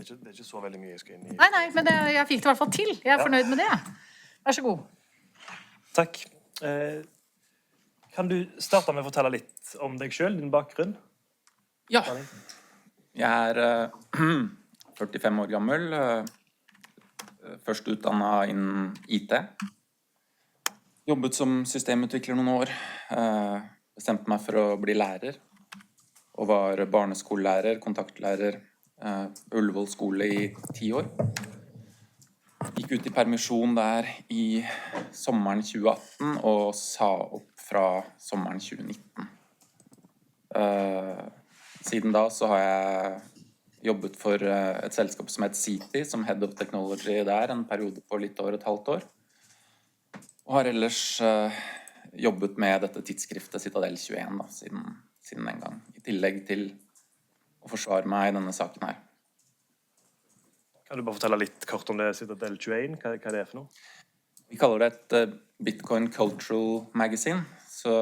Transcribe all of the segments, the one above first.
det er ikke så veldig mye jeg skal inn i. Nei, men jeg fikk det i hvert fall til. Jeg er fornøyd med det. Vær så god. Takk. Kan du starte med å fortelle litt om deg selv, din bakgrunn? Ja. Jeg er 45 år gammel. Først utdannet innen IT. Jobbet som systemutvikler noen år. Bestemte meg for å bli lærer. Og var barneskolelærer, kontaktlærer, Ullevål skole i 10 år. Gikk ut i permisjon der i sommeren 2018 og sa opp fra sommeren 2019. Siden da så har jeg jobbet for et selskap som heter City, som Head of Technology der, en periode på litt over et halvt år. Og har ellers jobbet med dette tidsskriftet Citadel 21 da, siden den gang. I tillegg til å forsvare meg i denne saken her. Kan du bare fortelle litt kort om det Citadel 21? Hva er det for noe? Vi kaller det et Bitcoin Cultural Magazine. Så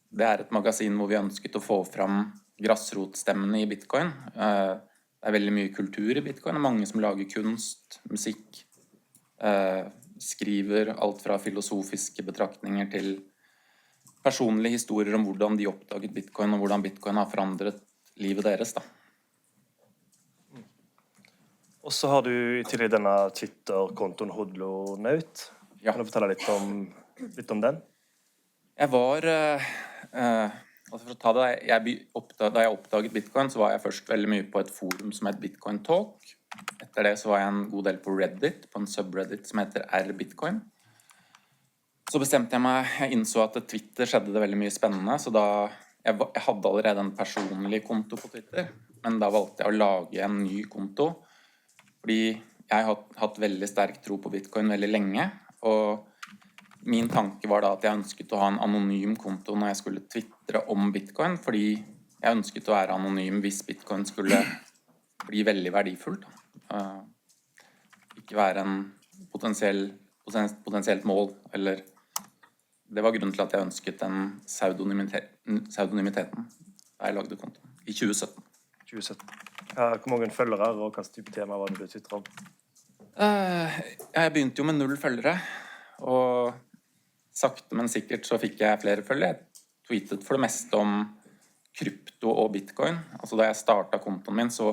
det er et magasin hvor vi ønsket å få fram grassrotstemmene i Bitcoin. Det er veldig mye kultur i Bitcoin, og mange som lager kunst, musikk, skriver alt fra filosofiske betraktninger til personlige historier om hvordan de oppdaget Bitcoin, og hvordan Bitcoin har forandret livet deres, da. Og så har du i tillegg denne Twitter-kontoen Hodlonaut. Ja. Kan du fortelle litt om den? Jeg var, for å ta det, da jeg oppdaget Bitcoin, så var jeg først veldig mye på et forum som het Bitcoin Talk. Etter det så var jeg en god del på Reddit, på en subreddit som heter R-Bitcoin. Så bestemte jeg innså at Twitter skjedde det veldig mye spennende, så jeg hadde allerede en personlig konto på Twitter, men da valgte jeg å lage en ny konto, fordi jeg har hatt veldig sterk tro på Bitcoin veldig lenge, og min tanke var da at jeg ønsket å ha en anonym konto når jeg skulle twittre om Bitcoin, fordi jeg ønsket å være anonym hvis Bitcoin skulle bli veldig verdifull. Ikke være en potensielt mål, eller det var grunnen til at jeg ønsket den pseudonymiteten da jeg lagde kontoen i 2017. Hvor mange følgere og hva type tema var det du twittret om? Jeg begynte jo med 0 følgere, og sakte, men sikkert så fikk jeg flere følgere. Jeg tweetet for det meste om krypto og Bitcoin. Altså da jeg startet kontoen min, så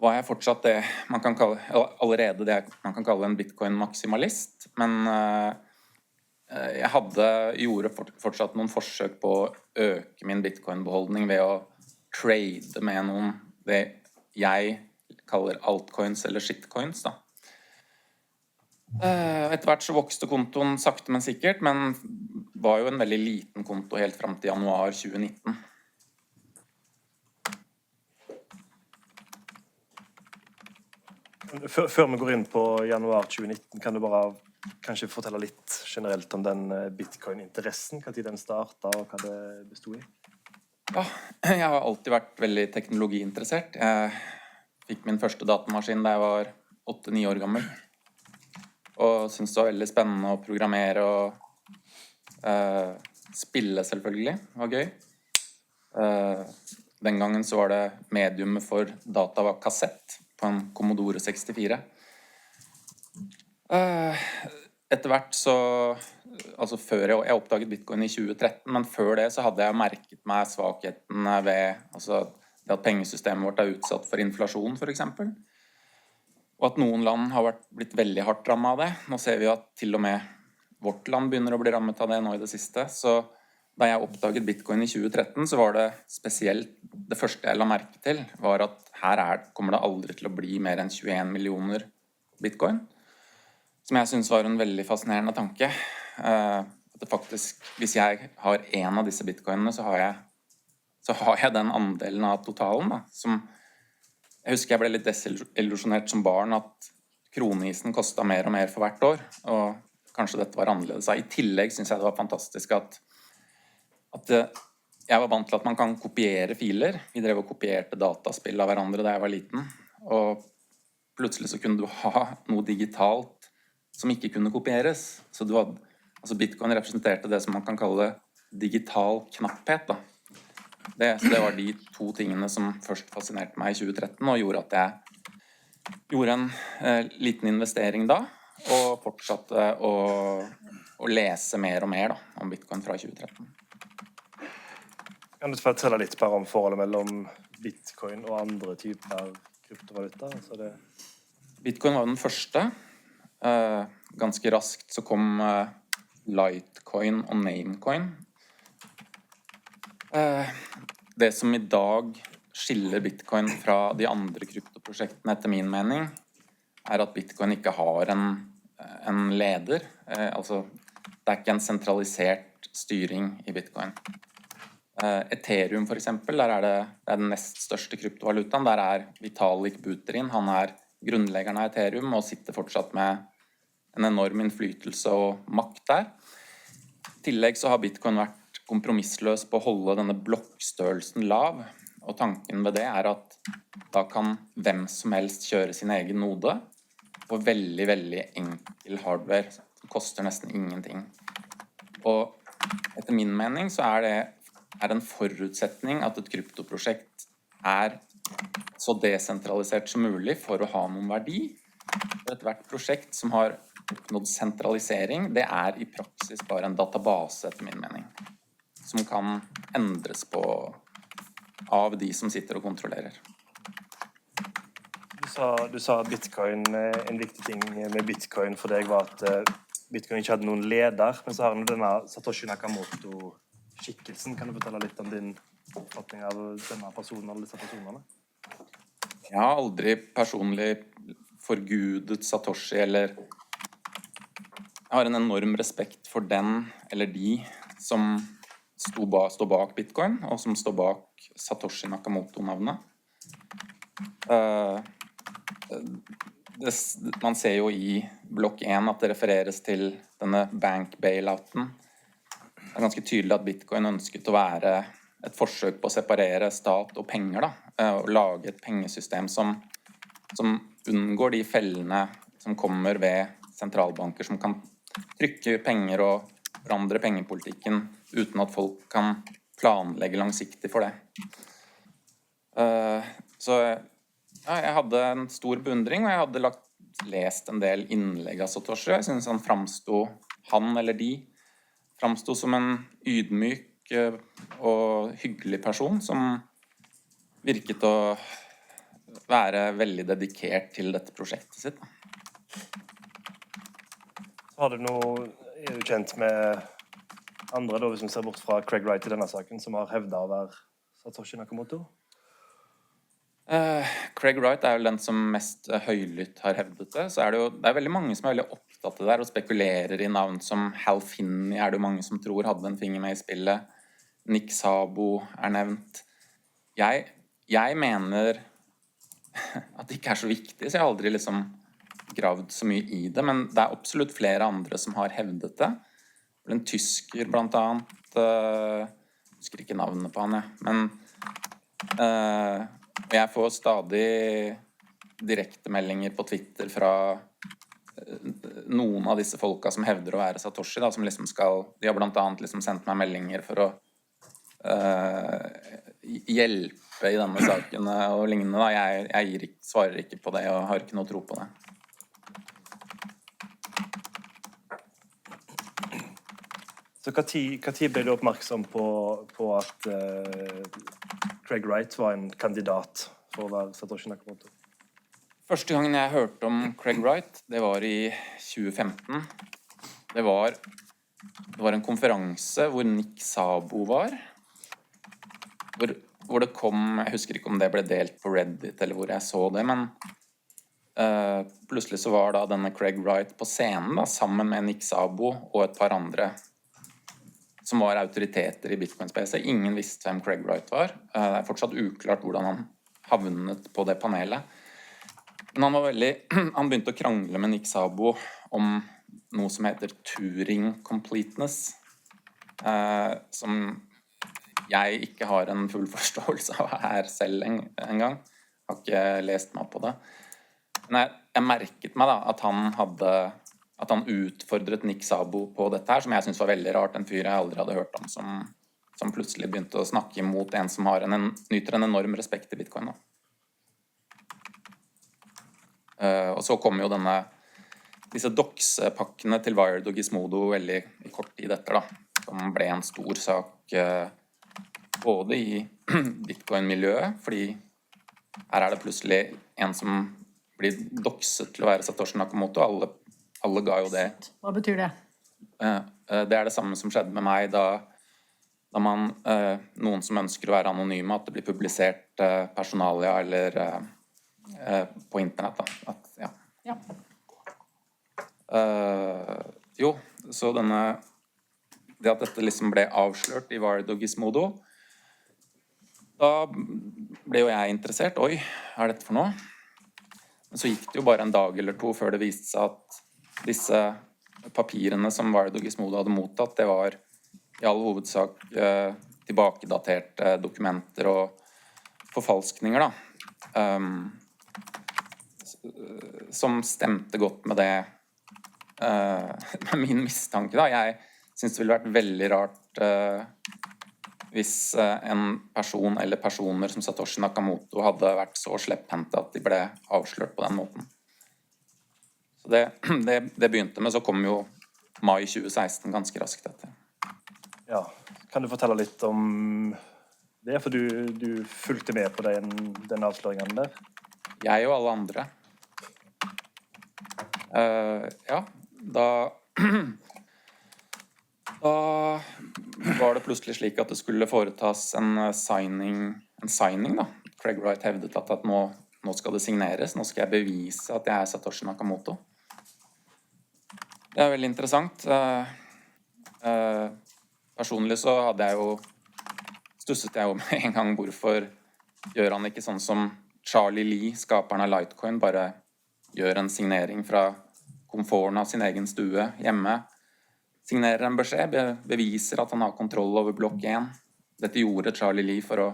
var jeg fortsatt det man kan kalle en Bitcoin-maksimalist, men jeg gjorde fortsatt noen forsøk på å øke min Bitcoin-beholdning ved å trade med noen det jeg kaller altcoins eller shitcoins da. Etter hvert så vokste kontoen sakte, men sikkert, men var jo en veldig liten konto helt frem til januar 2019. Før vi går inn på januar 2019, kan du bare kanskje fortelle litt generelt om den Bitcoin-interessen, hva tid den startet og hva det bestod i? Ja, jeg har alltid vært veldig teknologiinteressert. Jeg fikk min første datamaskin da jeg var 8-9 år gammel. Og syntes det var veldig spennende å programmere og spille selvfølgelig. Det var gøy. Den gangen så var det mediumet for data var kassett på en Commodore 64. Etter hvert så, altså før jeg oppdaget Bitcoin i 2013, men før det så hadde jeg merket meg svakhetene ved det at pengesystemet vårt er utsatt for inflasjon for eksempel. Og at noen land har blitt veldig hardt rammet av det. Nå ser vi at til og med vårt land begynner å bli rammet av det nå i det siste. Så da jeg oppdaget Bitcoin i 2013 så var det spesielt, det første jeg la merke til var at her kommer det aldri til å bli mer enn 21 millioner Bitcoin. Som jeg synes var en veldig fascinerende tanke. At det faktisk, hvis jeg har en av disse bitcoinene, så har jeg den andelen av totalen da, som jeg husker jeg ble litt desillusjonert som barn at kroneisen kostet mer og mer for hvert år, og kanskje dette var annerledes. I tillegg synes jeg det var fantastisk at jeg var vant til at man kan kopiere filer. Vi drev og kopierte dataspill av hverandre da jeg var liten, og plutselig så kunne du ha noe digitalt som ikke kunne kopieres. Så Bitcoin representerte det som man kan kalle digital knapphet da. Så det var de to tingene som først fascinerte meg i 2013, og gjorde at jeg gjorde en liten investering da, og fortsatte å lese mer og mer da, om Bitcoin fra 2013. Kan du fortelle litt bare om forholdet mellom Bitcoin og andre typer kryptovaluta? Bitcoin var den første. Ganske raskt så kom Litecoin og Namecoin. Det som i dag skiller Bitcoin fra de andre kryptoprosjektene etter min mening, at Bitcoin ikke har en leder. Altså, det ikke en sentralisert styring i Bitcoin. Ethereum for eksempel, der det den nest største kryptovalutaen. Der Vitalik Buterin, han grunnleggeren av Ethereum og sitter fortsatt med en enorm innflytelse og makt der. I tillegg så har Bitcoin vært kompromissløs på å holde denne blokkstørrelsen lav, og tanken ved det at da kan hvem som helst kjøre sin egen node på veldig, veldig enkel hardware som koster nesten ingenting. Og etter min mening så det en forutsetning at et kryptoprosjekt så desentralisert som mulig for å ha noen verdi. Hvert prosjekt som har oppnådd sentralisering, det i praksis bare en database etter min mening, som kan endres på av de som sitter og kontrollerer. Du sa at Bitcoin, en viktig ting med Bitcoin for deg var at Bitcoin ikke hadde noen leder, men så har den denne Satoshi Nakamoto-skikkelsen. Kan du fortelle litt om din oppfatning av denne personen eller disse personene? Jeg har aldri personlig forgudet Satoshi, eller jeg har en enorm respekt for den eller de som står bak Bitcoin, og som står bak Satoshi Nakamoto-navnet. Man ser jo i blokk 1 at det refereres til denne bank bailouten. Det ganske tydelig at Bitcoin ønsket å være et forsøk på å separere stat og penger, og lage et pengesystem som unngår de fellene som kommer ved sentralbanker som kan trykke penger og forandre pengepolitikken uten at folk kan planlegge langsiktig for det. Så jeg hadde en stor beundring, og jeg hadde lest en del innlegg av Satoshi. Jeg synes han eller de framsto som en ydmyk og hyggelig person som virket å være veldig dedikert til dette prosjektet sitt. Har du du kjent med andre, da, hvis vi ser bort fra Craig Wright i denne saken, som har hevdet å være Satoshi Nakamoto? Craig Wright vel den som mest høylytt har hevdet det. Så det veldig mange som veldig opptatt av det der, og spekulerer i navn som Hal Finney det jo mange som tror hadde en finger med i spillet. Nick Szabo nevnt. Jeg mener at det ikke så viktig, så jeg har aldri gravd så mye i det, men det absolutt flere andre som har hevdet det. En tysker blant annet, jeg husker ikke navnet på han, men jeg får stadig direktemeldinger på Twitter fra noen av disse folka som hevder å være Satoshi, da, som de har blant annet sendt meg meldinger for å hjelpe i denne saken og lignende. Da. Jeg svarer ikke på det og har ikke noe tro på det. Så hva tid ble du oppmerksom på at Craig Wright var en kandidat for å være Satoshi Nakamoto? Første gangen jeg hørte om Craig Wright, det var i 2015. Det var en konferanse hvor Nick Szabo var, hvor det kom, jeg husker ikke om det ble delt på Reddit eller hvor jeg så det, men plutselig så var da denne Craig Wright på scenen da, sammen med Nick Szabo og et par andre som var autoriteter i Bitcoin-space. Ingen visste hvem Craig Wright var. Det fortsatt uklart hvordan han havnet på det panelet. Men han begynte å krangle med Nick Szabo om noe som heter Turing completeness, som jeg ikke har en full forståelse av her selv en gang. Jeg har ikke lest meg på det. Men jeg merket meg da at han utfordret Nick Szabo på dette her, som jeg synes var veldig rart, en fyr jeg aldri hadde hørt om, som som plutselig begynte å snakke imot en som nyter en enorm respekt i Bitcoin. Da. Og så kom jo disse doxpakkene til Wired og Gizmodo veldig i kort tid etter, da, som ble en stor sak både i Bitcoin-miljøet, fordi her det plutselig en som blir doxet til å være Satoshi Nakamoto. Alle ga jo det. Hva betyr det? Det det samme som skjedde med meg da noen som ønsker å være anonyme, at det blir publisert personalia eller på internett. Da. Ja. Jo, så det at dette liksom ble avslørt i Wired og Gizmodo, da ble jo jeg interessert. Oi, hva dette for noe? Men så gikk det jo bare en dag eller to før det viste seg at disse papirene som Wired og Gizmodo hadde mottatt, det var i all hovedsak tilbakedaterte dokumenter og forfalskninger, da. Som stemte godt med med min mistanke, da. Jeg synes det ville vært veldig rart hvis en person eller personer som Satoshi Nakamoto hadde vært så slepphendte at de ble avslørt på den måten. Så det begynte med, så kom jo mai 2016 ganske raskt etter. Ja, kan du fortelle litt om det? For du fulgte med på den avsløringen der? Jeg og alle andre. Ja, da var det plutselig slik at det skulle foretas en signing da. Craig Wright hevdet at nå skal det signeres, nå skal jeg bevise at jeg Satoshi Nakamoto. Det veldig interessant. Personlig så stusset jeg jo med en gang hvorfor gjør han ikke sånn som Charlie Lee, skaperen av Litecoin, bare gjør en signering fra komforten av sin egen stue hjemme, signerer en beskjed, beviser at han har kontroll over blokk 1. Dette gjorde Charlie Lee for å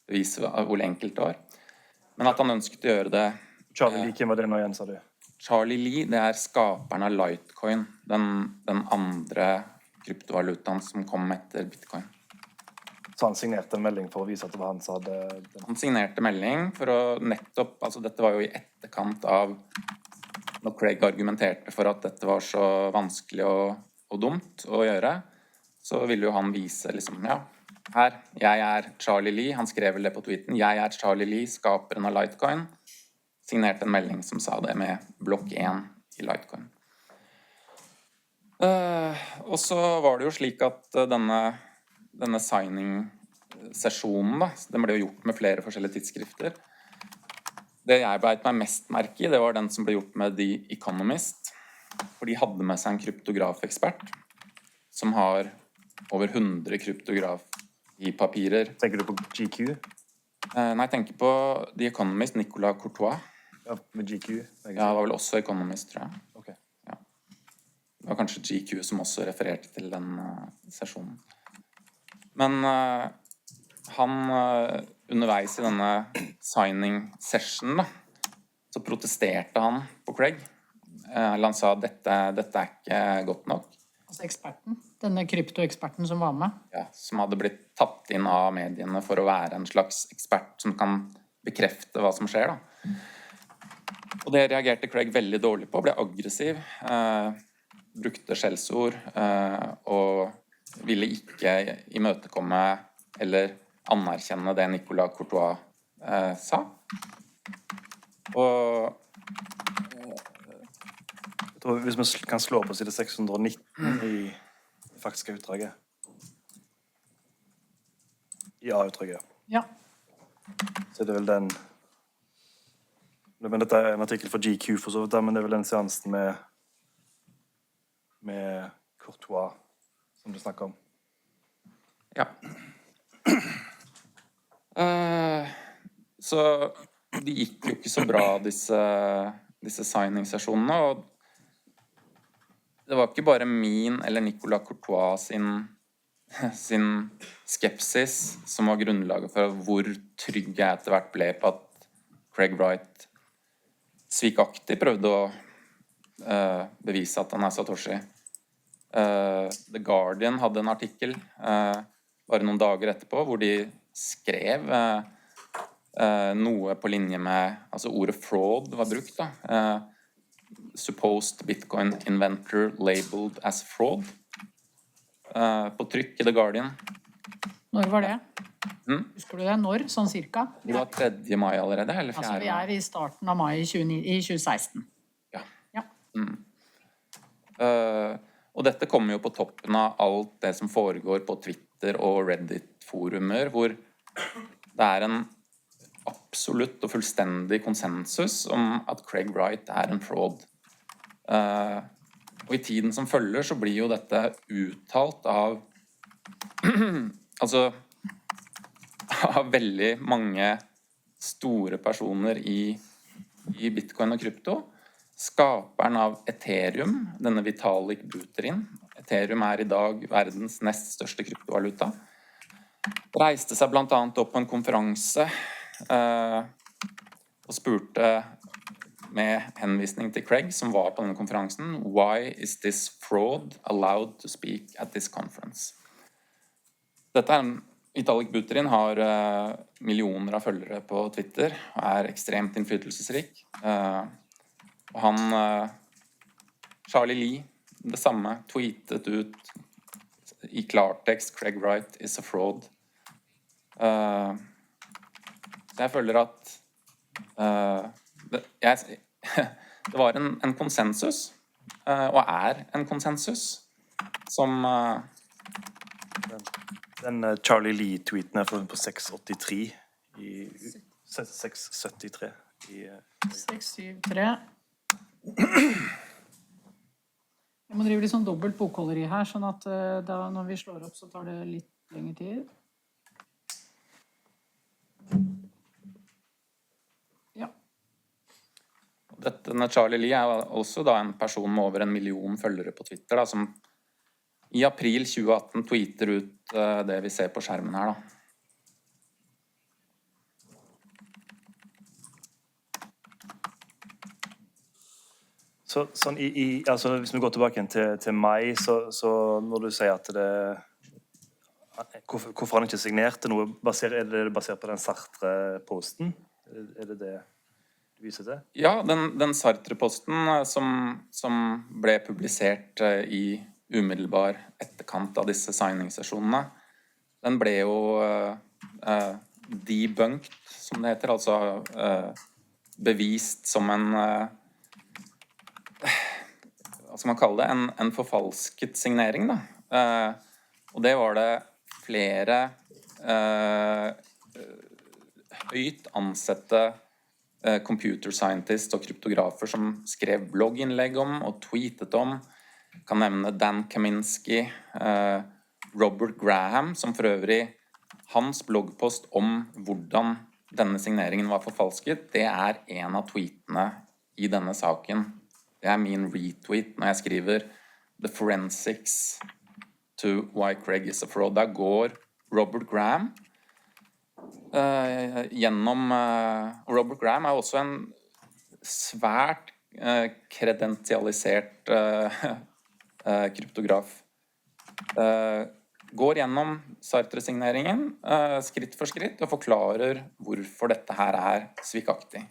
bevise hvor enkelt det var. Men at han ønsket å gjøre det... Charlie Lee, hvem var det nå igjen, sa du? Charlie Lee, det skaperen av Litecoin, den andre kryptovalutaen som kom etter Bitcoin. Så han signerte en melding for å vise at det var han som hadde... Han signerte melding for å nettopp... Altså dette var jo i etterkant av når Craig argumenterte for at dette var så vanskelig og dumt å gjøre, så ville jo han vise liksom, ja, her, jeg Charlie Lee, han skrev vel det på tweeten, jeg Charlie Lee, skaperen av Litecoin, signerte en melding som sa det med blokk 1 i Litecoin. Og så var det jo slik at denne signing-sesjonen, da, den ble jo gjort med flere forskjellige tidsskrifter. Det jeg beit meg mest merke i, det var den som ble gjort med The Economist, for de hadde med seg en kryptografekspert som har over 100 kryptografipapirer. Tenker du på GQ? Nei, jeg tenker på The Economist, Nicolas Courtois. Ja, med GQ? Ja, det var vel også Economist, tror jeg. Ok. Ja. Det var kanskje GQ som også refererte til den sesjonen. Men han underveis i denne signing-sessionen, da, så protesterte han på Craig. Han sa at dette ikke godt nok. Altså eksperten, denne kryptoeksperten som var med? Ja, som hadde blitt tatt inn av mediene for å være en slags ekspert som kan bekrefte hva som skjer, da. Og det reagerte Craig veldig dårlig på, ble aggressiv, brukte skjellsord, og ville ikke imøtekomme eller anerkjenne det Nicolas Courtois sa. Og jeg tror hvis vi kan slå på side 619 i faktiske utdraget. I A-utdraget. Ja. Så det vel den... Men dette en artikkel for GQ for så vidt, men det vel den seansen med Courtois som du snakker om. Ja. Så det gikk jo ikke så bra, disse signing-sesjonene, og det var ikke bare min eller Nicolas Courtois sin skepsis som var grunnlaget for hvor trygg jeg etter hvert ble på at Craig Wright svikaktig prøvde å bevise at han Satoshi. The Guardian hadde en artikkel bare noen dager etterpå, hvor de skrev noe på linje med, altså ordet fraud var brukt da, supposed Bitcoin inventor labeled as fraud, på trykk i The Guardian. Når var det? Husker du det? Når, sånn cirka? Det var 3. mai allerede, eller 4. Altså, vi i starten av mai i 2016. Ja. Ja. Og dette kommer jo på toppen av alt det som foregår på Twitter og Reddit-forumer, hvor det en absolutt og fullstendig konsensus om at Craig Wright en fraud. Og i tiden som følger så blir jo dette uttalt av altså av veldig mange store personer i Bitcoin og krypto. Skaperen av Ethereum, denne Vitalik Buterin. Ethereum i dag verdens nest største kryptovaluta. Reiste seg blant annet opp på en konferanse og spurte med henvisning til Craig, som var på denne konferansen, «Why is this fraud allowed to speak at this conference?» Dette Vitalik Buterin har millioner av følgere på Twitter og ekstremt innflytelsesrik. Og han, Charlie Lee, det samme, tweetet ut i klartekst «Craig Wright is a fraud». Så jeg føler at det var en konsensus, og en konsensus, som Den Charlie Lee-tweeten på 683 i 673 i 673. Jeg må drive litt sånn dobbelt bokholderi her, sånn at når vi slår opp så tar det litt lengre tid. Ja. Denne Charlie Lee også da en person med over 1 million følgere på Twitter, da, som i april 2018 tweeter ut det vi ser på skjermen her, da. Sånn altså hvis vi går tilbake til mai, så når du sier at hvorfor han ikke signerte noe, det basert på den Sartre-posten? Det det du viser til? Ja, den Sartre-posten som ble publisert i umiddelbar etterkant av disse signingssesjonene, den ble jo debunked, som det heter, altså bevist som hva skal man kalle det, en forfalsket signering, da. Og det var det flere høyt ansette computer scientists og kryptografer som skrev blogginnlegg om og tweetet om. Jeg kan nevne Dan Kaminsky, Robert Graham, som for øvrig hans bloggpost om hvordan denne signeringen var forfalsket, det en av tweetene i denne saken. Det min retweet når jeg skriver «The forensics to why Craig is a fraud». Der går Robert Graham gjennom Robert Graham også en svært kredensialisert kryptograf. Går gjennom Sartre-signeringen skritt for skritt og forklarer hvorfor dette her svikaktig.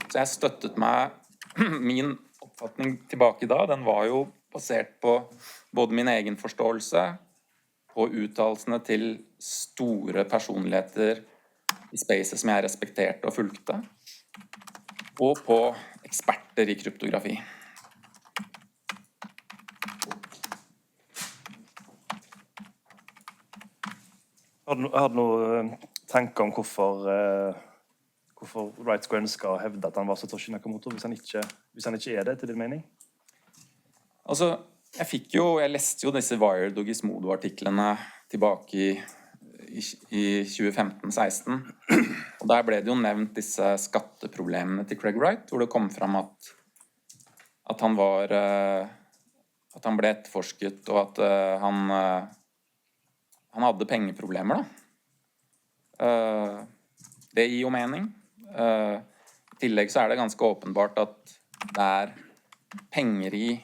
Så jeg støttet meg, min oppfatning tilbake da, den var jo basert på både min egen forståelse og uttalelsene til store personligheter i spacet som jeg respekterte og fulgte, og på eksperter i kryptografi. Har du noen tanker om hvorfor Wright skulle ønske å hevde at han var Satoshi Nakamoto, hvis han ikke det, til din mening? Altså, jeg leste jo disse Wired og Gizmodo-artiklene tilbake i 2015-16, og der ble det jo nevnt disse skatteproblemene til Craig Wright, hvor det kom fram at han ble etterforsket, og at han hadde pengeproblemer, da. Det gir jo mening. I tillegg så det ganske åpenbart at det penger i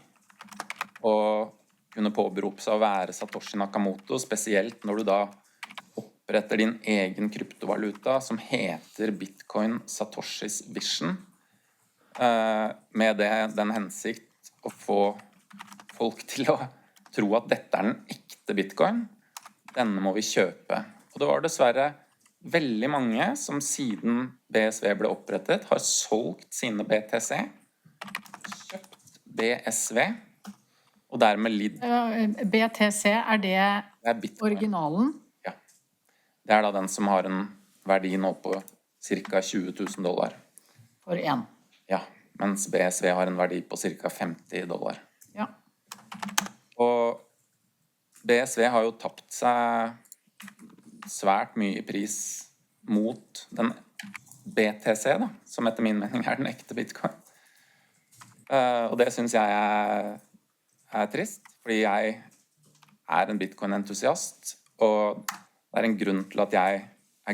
å kunne påberope seg å være Satoshi Nakamoto, spesielt når du da oppretter din egen kryptovaluta som heter Bitcoin Satoshis Vision, med den hensikt å få folk til å tro at dette den ekte Bitcoin. Denne må vi kjøpe. Og det var dessverre veldig mange som siden BSV ble opprettet har solgt sine BTC, kjøpt BSV, og dermed lidd. BTC, det originalen? Ja. Det da den som har en verdi nå på ca. $20,000. For en? Ja, mens BSV har en verdi på ca. $50. Ja. Og BSV har jo tapt seg svært mye i pris mot den BTC, da, som etter min mening den ekte Bitcoin. Og det synes jeg trist, fordi jeg en Bitcoin-entusiast, og det en grunn til at jeg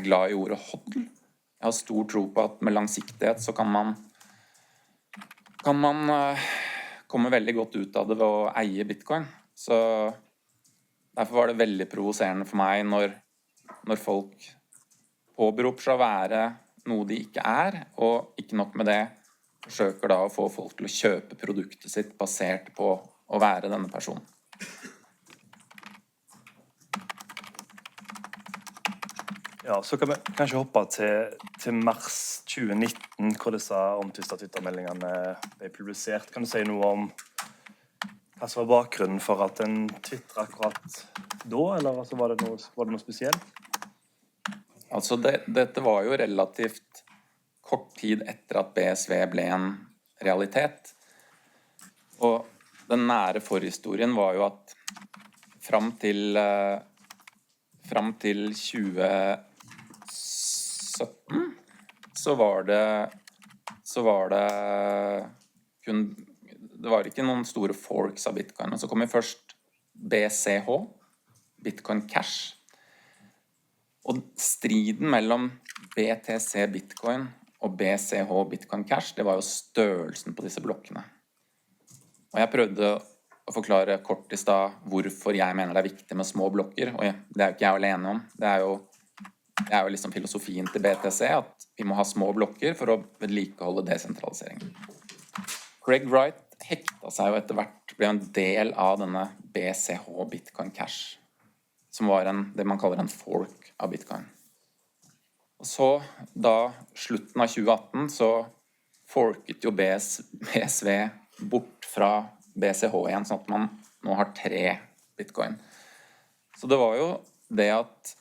glad i ordet hodl. Jeg har stor tro på at med langsiktighet så kan man komme veldig godt ut av det ved å eie Bitcoin. Så derfor var det veldig provoserende for meg når folk påberoper seg å være noe de ikke og ikke nok med det, forsøker da å få folk til å kjøpe produktet sitt basert på å være denne personen. Ja, så kan vi kanskje hoppe til mars 2019, hvor disse omtvistede Twitter-meldingene ble publisert. Kan du si noe om hva som var bakgrunnen for at den twittret akkurat da, eller altså, var det noe spesielt? Altså, dette var jo relativt kort tid etter at BSV ble en realitet. Og den nære forhistorien var jo at fram til 2017 så var det ikke noen store forks av Bitcoin. Så kom jo først BCH, Bitcoin Cash. Og striden mellom BTC Bitcoin og BCH Bitcoin Cash, det var jo størrelsen på disse blokkene. Og jeg prøvde å forklare kort i sted hvorfor jeg mener det viktig med små blokker, og det jo ikke jeg alene om. Det jo liksom filosofien til BTC, at vi må ha små blokker for å vedlikeholde desentraliseringen. Craig Wright hekta seg jo etter hvert, ble en del av denne BCH Bitcoin Cash, som var det man kaller en fork av Bitcoin. Og så, da slutten av 2018, så forket jo BSV bort fra BCH igjen, sånn at man nå har 3 Bitcoin. Så det var jo det at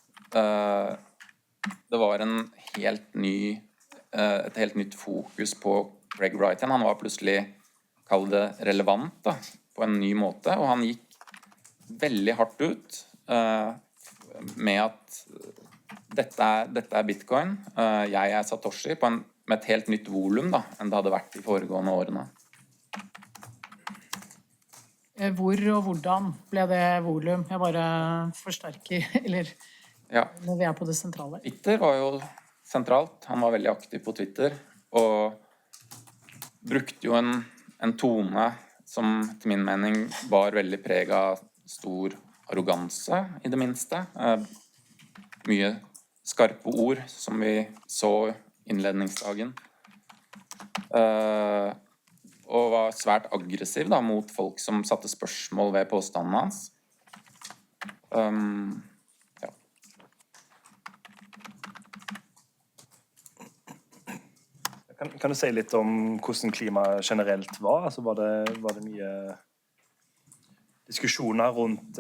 det var et helt nytt fokus på Craig Wright igjen. Han var plutselig, kall det relevant da, på en ny måte, og han gikk veldig hardt ut med at dette Bitcoin, jeg Satoshi, med et helt nytt volum da, enn det hadde vært de foregående årene. Hvor og hvordan ble det volum? Jeg bare forsterker, eller når vi på det sentrale. Twitter var jo sentralt. Han var veldig aktiv på Twitter, og brukte jo en tone som til min mening var veldig preget av stor arroganse, i det minste. Mye skarpe ord, som vi så innledningsdagen. Og var svært aggressiv da, mot folk som satte spørsmål ved påstandene hans. Kan du si litt om hvordan klimaet generelt var? Altså, var det mye diskusjoner rundt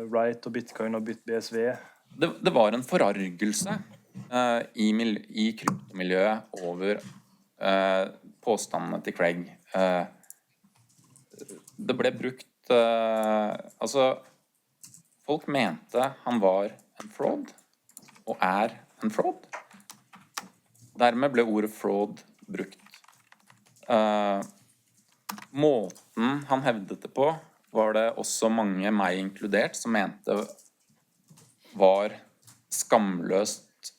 Wright og Bitcoin og BSV? Det var en forargelse i kryptomiljøet over påstandene til Craig. Det ble brukt altså, folk mente han var en fraud, og en fraud. Dermed ble ordet fraud brukt. Måten han hevdet det på, var det også mange, meg inkludert, som mente var skamløst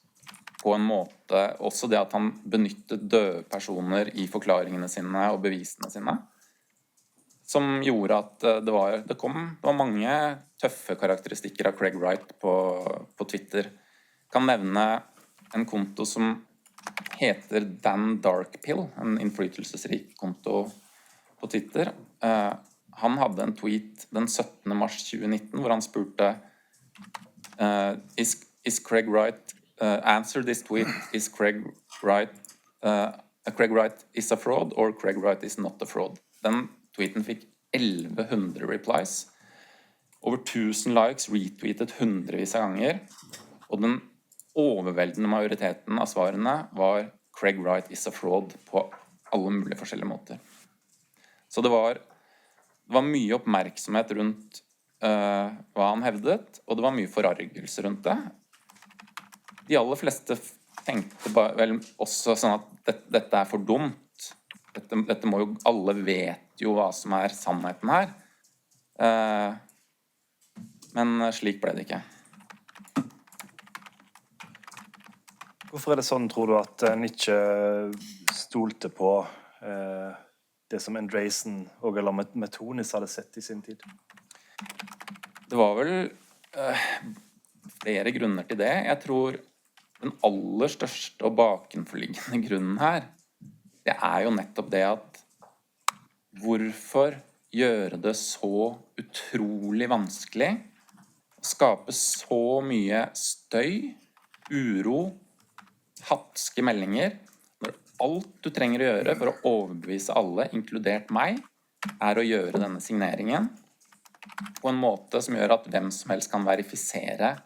på en måte. Også det at han benyttet døde personer i forklaringene sine og bevisene sine. som gjorde at det var mange tøffe karakteristikker av Craig Wright på Twitter. Jeg kan nevne en konto som heter Dan Darkpill, en innflytelsesrik konto på Twitter. Han hadde en tweet den 17. mars 2019 hvor han spurte Is Craig Wright answer this tweet, is Craig Wright is a fraud or Craig Wright is not a fraud? Den tweeten fikk 1100 replies, over 1000 likes, retweetet hundrevis av ganger, og den overveldende majoriteten av svarene var Craig Wright is a fraud på alle mulige forskjellige måter. Så det var mye oppmerksomhet rundt hva han hevdet, og det var mye forargelse rundt det. De aller fleste tenkte vel også sånn at dette for dumt. Dette må jo, alle vet jo hva som sannheten her. Men slik ble det ikke. Hvorfor det sånn, tror du, at en ikke stolte på det som Andreessen og eller Metonis hadde sett i sin tid? Det var vel flere grunner til det. Jeg tror den aller største og bakenforliggende grunnen her, det jo nettopp det at hvorfor gjøre det så utrolig vanskelig å skape så mye støy, uro, hatske meldinger, når alt du trenger å gjøre for å overbevise alle, inkludert meg, å gjøre denne signeringen på en måte som gjør at hvem som helst kan verifisere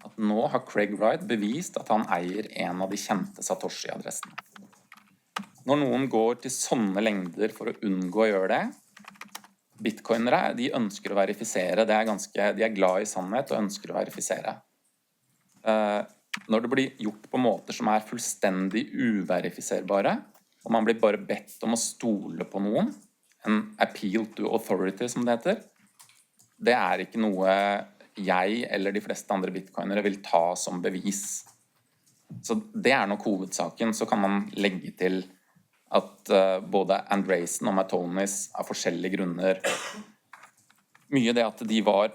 at nå har Craig Wright bevist at han eier en av de kjente Satoshi-adressene. Når noen går til sånne lengder for å unngå å gjøre det, bitcoinere, de ønsker å verifisere, de glad i sannhet og ønsker å verifisere. Når det blir gjort på måter som fullstendig uverifiserbare, og man blir bare bedt om å stole på noen, en appeal to authority som det heter, det ikke noe jeg eller de fleste andre bitcoinere vil ta som bevis. Så det nok hovedsaken. Så kan man legge til at både Andreessen og Matonis av forskjellige grunner, mye det at de var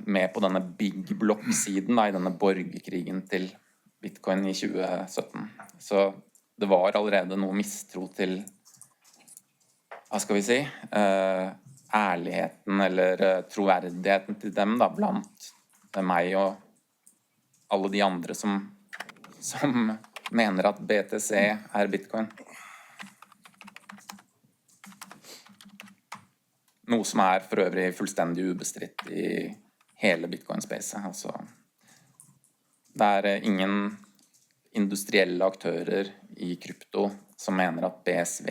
med på denne big block-siden i denne borgerkrigen til bitcoin i 2017. Så det var allerede noe mistro til, hva skal vi si, ærligheten eller troverdigheten til dem da, blant meg og alle de andre som mener at BTC bitcoin. Noe som for øvrig fullstendig ubestridt i hele bitcoin-spacet. Altså, det ingen industrielle aktører i krypto som mener at BSV,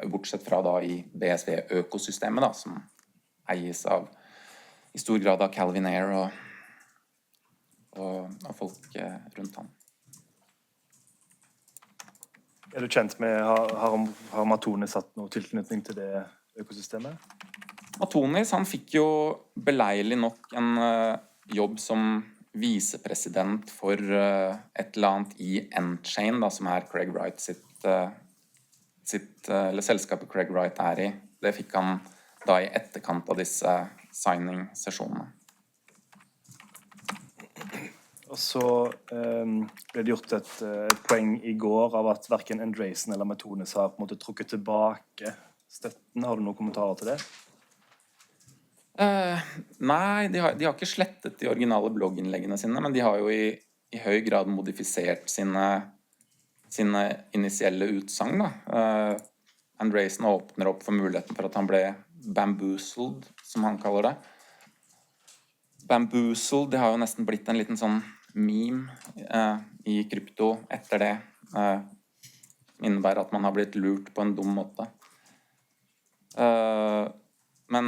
bortsett fra da i BSV-økosystemet da, som eies i stor grad av Calvin Ayre og folk rundt han. Du kjent med, har Matonis hatt noe tilknytning til det økosystemet? Matonis, han fikk jo beleilig nok en jobb som visepresident for et eller annet i N-Chain, da, som Craig Wright eller selskapet Craig Wright i. Det fikk han da i etterkant av disse signing-sesjonene. Og så ble det gjort et poeng i går av at hverken Andreessen eller Matonis har på en måte trukket tilbake støtten. Har du noen kommentarer til det? Nei, de har ikke slettet de originale blogginnleggene sine, men de har jo i høy grad modifisert sine initielle utsagn. Andreessen åpner opp for muligheten for at han ble bamboozled, som han kaller det. Bamboozled, det har jo nesten blitt en liten sånn meme i krypto etter det. Innebærer at man har blitt lurt på en dum måte. Men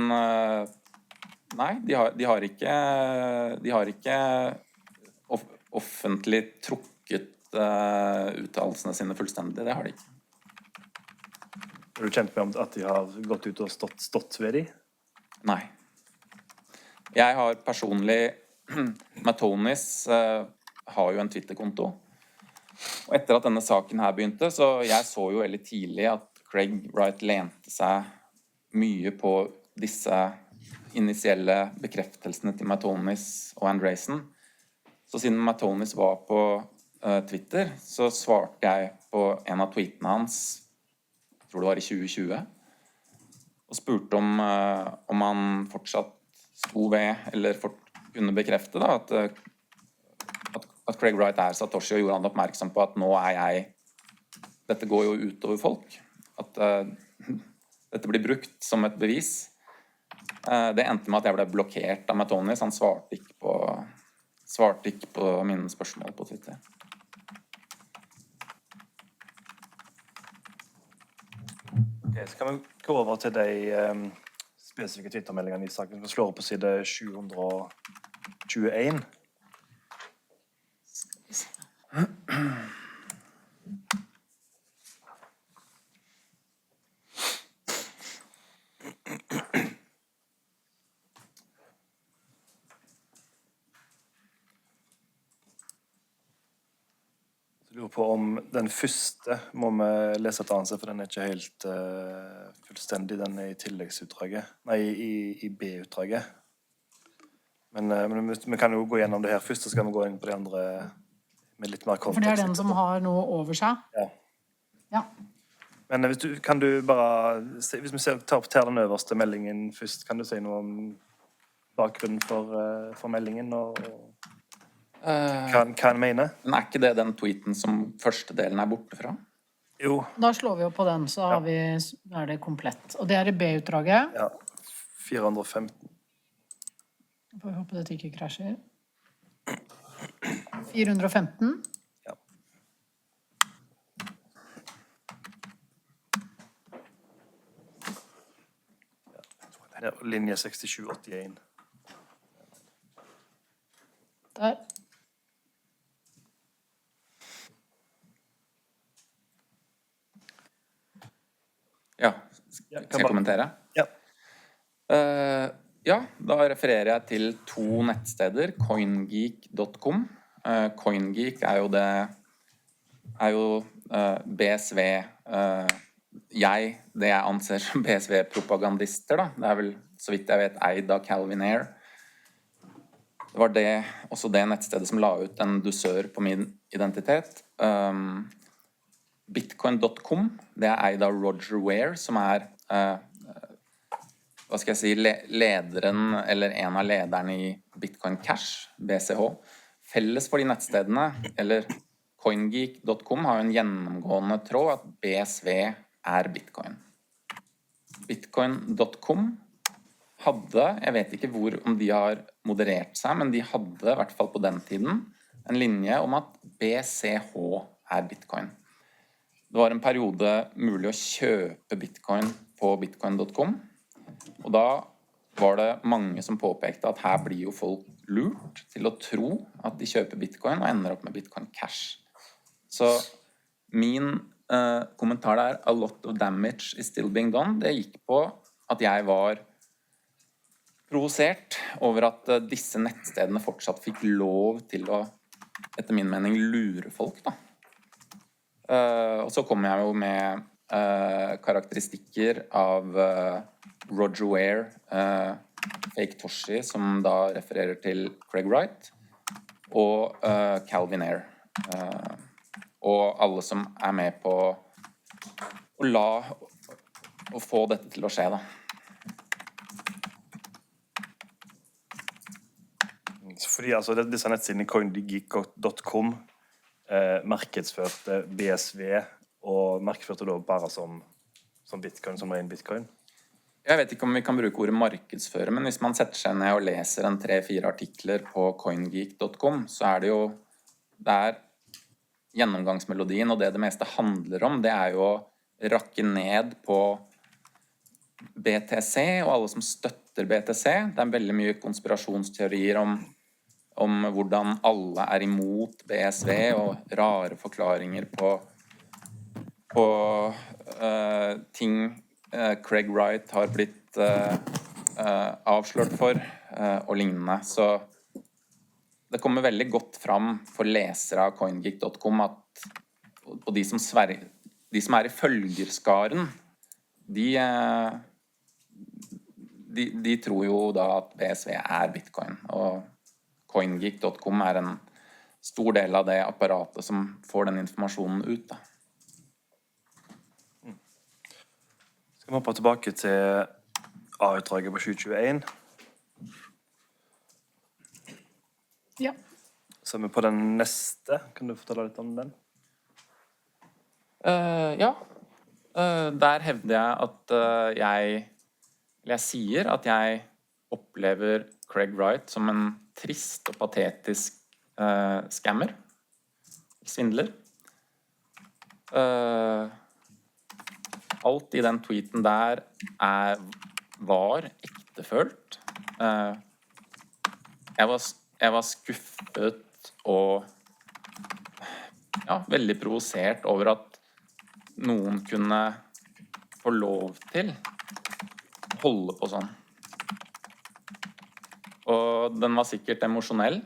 nei, de har ikke offentlig trukket uttalelsene sine fullstendig. Det har de ikke. Er du kjent med at de har gått ut og stått ved de? Nei. Jeg har personlig Matonis har jo en Twitter-konto. Og etter at denne saken her begynte, så jeg så jo veldig tidlig at Craig Wright lente seg mye på disse initielle bekreftelsene til Matonis og Andreessen. Så siden Matonis var på Twitter, så svarte jeg på en av tweetene hans, jeg tror det var i 2020, og spurte om han fortsatt sto ved, eller kunne bekrefte da, at Craig Wright Satoshi, og gjorde han oppmerksom på at nå dette går jo utover folk, at dette blir brukt som et bevis. Det endte med at jeg ble blokkert av Matonis. Han svarte ikke på mine spørsmål på Twitter. Okay, så kan vi gå over til de spesifikke Twitter-meldingene i saken. Vi slår opp på side 721. Jeg lurer på om den første må vi lese et annet sted, for den ikke helt fullstendig. Den i tilleggsutdraget. Nei, i B-utdraget. Men vi kan jo gå gjennom det her først, så skal vi gå inn på de andre med litt mer kontekst. For det den som har noe over seg? Ja. Men kan du bare, hvis vi tar opp den øverste meldingen først, kan du si noe om bakgrunnen for meldingen og hva han mener? Men ikke det den tweeten som første delen borte fra? Jo. Da slår vi opp på den, så er det komplett. Og det i B-utdraget? Ja, 415. Får vi håpe dette ikke krasjer. 415. Ja. Ja, linje 6781. Der. Ja, skal jeg kommentere? Ja. Ja, da refererer jeg til 2 nettsteder, coingeek.com. CoinGeek er jo BSV, det jeg anser som BSV-propagandister da. Det vel, så vidt jeg vet, eid av Calvin Ayre. Det var også det nettstedet som la ut en dusør på min identitet. Bitcoin.com, det eid av Roger Ver, som hva skal jeg si, lederen, eller en av lederne i Bitcoin Cash, BCH. Felles for de nettstedene, eller CoinGeek.com, har jo en gjennomgående tråd at BSV Bitcoin. Bitcoin.com hadde, jeg vet ikke om de har moderert seg, men de hadde i hvert fall på den tiden en linje om at BCH Bitcoin. Det var en periode mulig å kjøpe Bitcoin på bitcoin.com, og da var det mange som påpekte at her blir jo folk lurt til å tro at de kjøper Bitcoin og ender opp med Bitcoin Cash. Så min kommentar a lot of damage is still being done, det gikk på at jeg var provosert over at disse nettstedene fortsatt fikk lov til å, etter min mening, lure folk da. Og så kommer jeg jo med karakteristikker av Roger Ver, Fake Toshi, som da refererer til Craig Wright, og Calvin Ayre. Og alle som med på å få dette til å skje da. Fordi altså, disse nettsidene coingeek.com markedsførte BSV og markedsførte da bare som bitcoin, som ren bitcoin. Jeg vet ikke om vi kan bruke ordet markedsføre, men hvis man setter seg ned og leser 3-4 artikler på coingeek.com, så det jo gjennomgangsmelodien, og det meste handler om, det jo å rakke ned på BTC og alle som støtter BTC. Det veldig mye konspirasjonsteorier om hvordan alle imot BSV, og rare forklaringer på ting Craig Wright har blitt avslørt for, og lignende. Så det kommer veldig godt fram for lesere av CoinGeek.com at de som i følgerskaren, de de tror jo da at BSV Bitcoin, og CoinGeek.com en stor del av det apparatet som får den informasjonen ut da. Skal vi hoppe tilbake til A-utdraget på 2021? Ja. Så vi på den neste. Kan du fortelle litt om den? Ja. Der hevder jeg at jeg sier at jeg opplever Craig Wright som en trist og patetisk scammer. Svindler. Alt i den tweeten der var ektefølt. Jeg var skuffet og veldig provosert over at noen kunne få lov til å holde på sånn. Og den var sikkert emosjonell.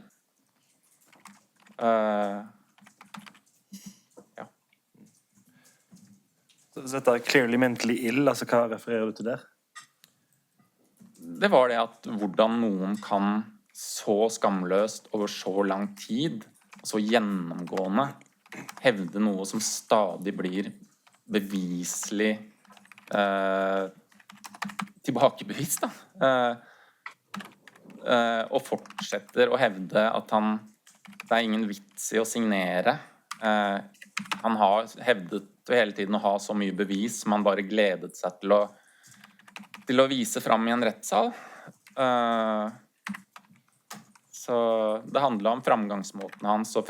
Så dette clearly mentally ill, altså hva refererer du til der? Det var det at hvordan noen kan så skamløst over så lang tid, så gjennomgående, hevde noe som stadig blir beviselig tilbakebevist da. Og fortsetter å hevde at det ingen vits i å signere. Han har hevdet hele tiden å ha så mye bevis som han bare gledet seg til å vise frem i en rettssal. Så det handler om framgangsmåten hans og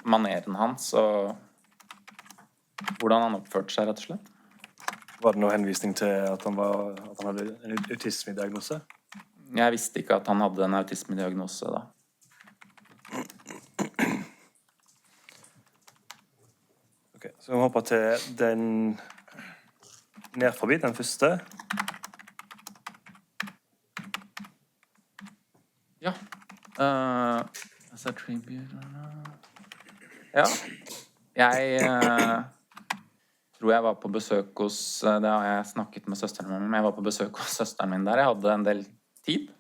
maneren hans og hvordan han oppførte seg, rett og slett. Var det noe henvisning til at han hadde en autismediagnose? Jeg visste ikke at han hadde en autismediagnose da. Ok, så vi hopper til den ned forbi, den første. Ja. As a tribute. Ja. Jeg tror jeg var på besøk hos, det har jeg snakket med søsteren min, men jeg var på besøk hos søsteren min der. Jeg hadde en del tid.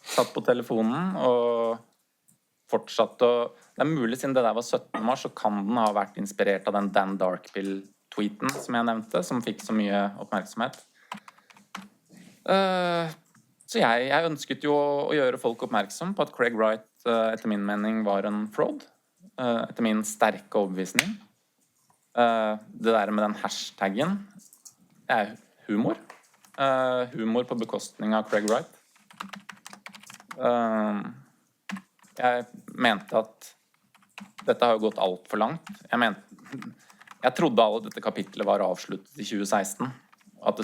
Satt på telefonen og fortsatte å... Det mulig siden det der var 17. mars, så kan den ha vært inspirert av den Dan Darkbill-tweeten som jeg nevnte, som fikk så mye oppmerksomhet. Så jeg ønsket jo å gjøre folk oppmerksom på at Craig Wright etter min mening var en fraud. Etter min sterke overbevisning. Det der med den hashtaggen humor. Humor på bekostning av Craig Wright. Jeg mente at dette har jo gått alt for langt. Jeg trodde alle dette kapitlet var avsluttet i 2016. At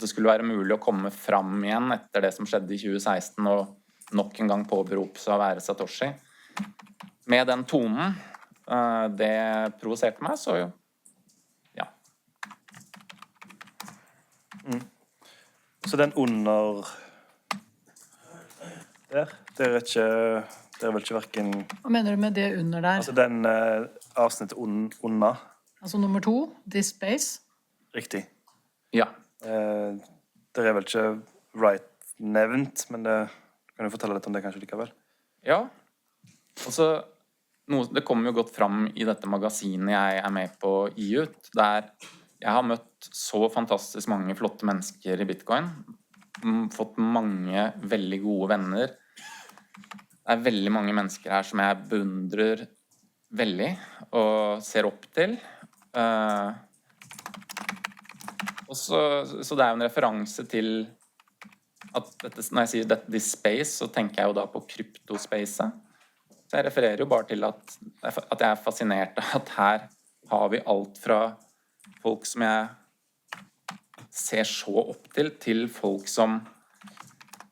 det skulle være mulig å komme fram igjen etter det som skjedde i 2016 og nok en gang påberope seg å være Satoshi. Med den tonen, det provoserte meg, så ja. Så den under der, det er vel ikke hverken... Hva mener du med det under der? Altså den avsnittet under. Altså nummer 2, this space? Riktig. Ja. Det er vel ikke Wright nevnt, men kan du fortelle litt om det kanskje likevel? Ja. Altså, det kommer jo godt fram i dette magasinet jeg med på å gi ut, der jeg har møtt så fantastisk mange flotte mennesker i Bitcoin, fått mange veldig gode venner. Det er veldig mange mennesker her som jeg beundrer veldig og ser opp til. Og så det er jo en referanse til at når jeg sier this space, så tenker jeg jo da på kryptospacet. Så jeg refererer jo bare til at jeg er fascinert av at her har vi alt fra folk som jeg ser så opp til folk som,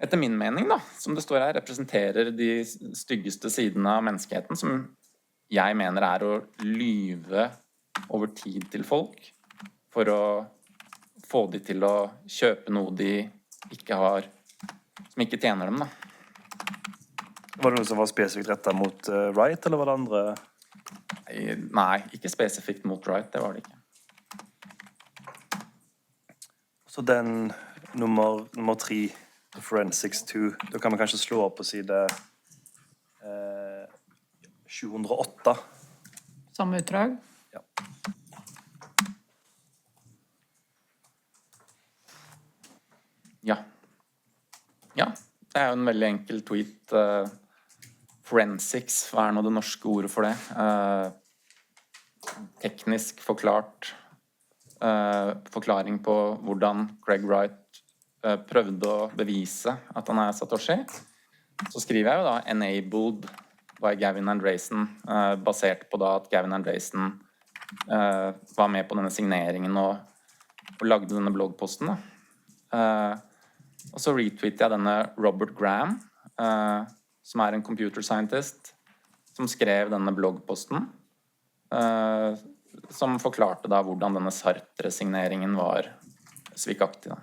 etter min mening da, som det står her, representerer de styggeste sidene av menneskeheten, som jeg mener er å lyve over tid til folk, for å få de til å kjøpe noe de ikke har, som ikke tjener dem da. Var det noe som var spesifikt rettet mot Wright, eller var det andre? Nei, ikke spesifikt mot Wright, det var det ikke. Så den nummer 3, The Forensics 2. Da kan vi kanskje slå opp på side 708. Samme utdrag? Ja. Ja. Ja, det jo en veldig enkel tweet. Forensics, hva nå det norske ordet for det? Teknisk forklart. Forklaring på hvordan Craig Wright prøvde å bevise at han Satoshi. Så skriver jeg jo da enabled by Gavin Andresen, basert på da at Gavin Andresen var med på denne signeringen og lagde denne bloggposten da. Og så retweetet jeg denne Robert Graham, som en computer scientist, som skrev denne bloggposten, som forklarte da hvordan denne Sartre-signeringen var svikaktig da.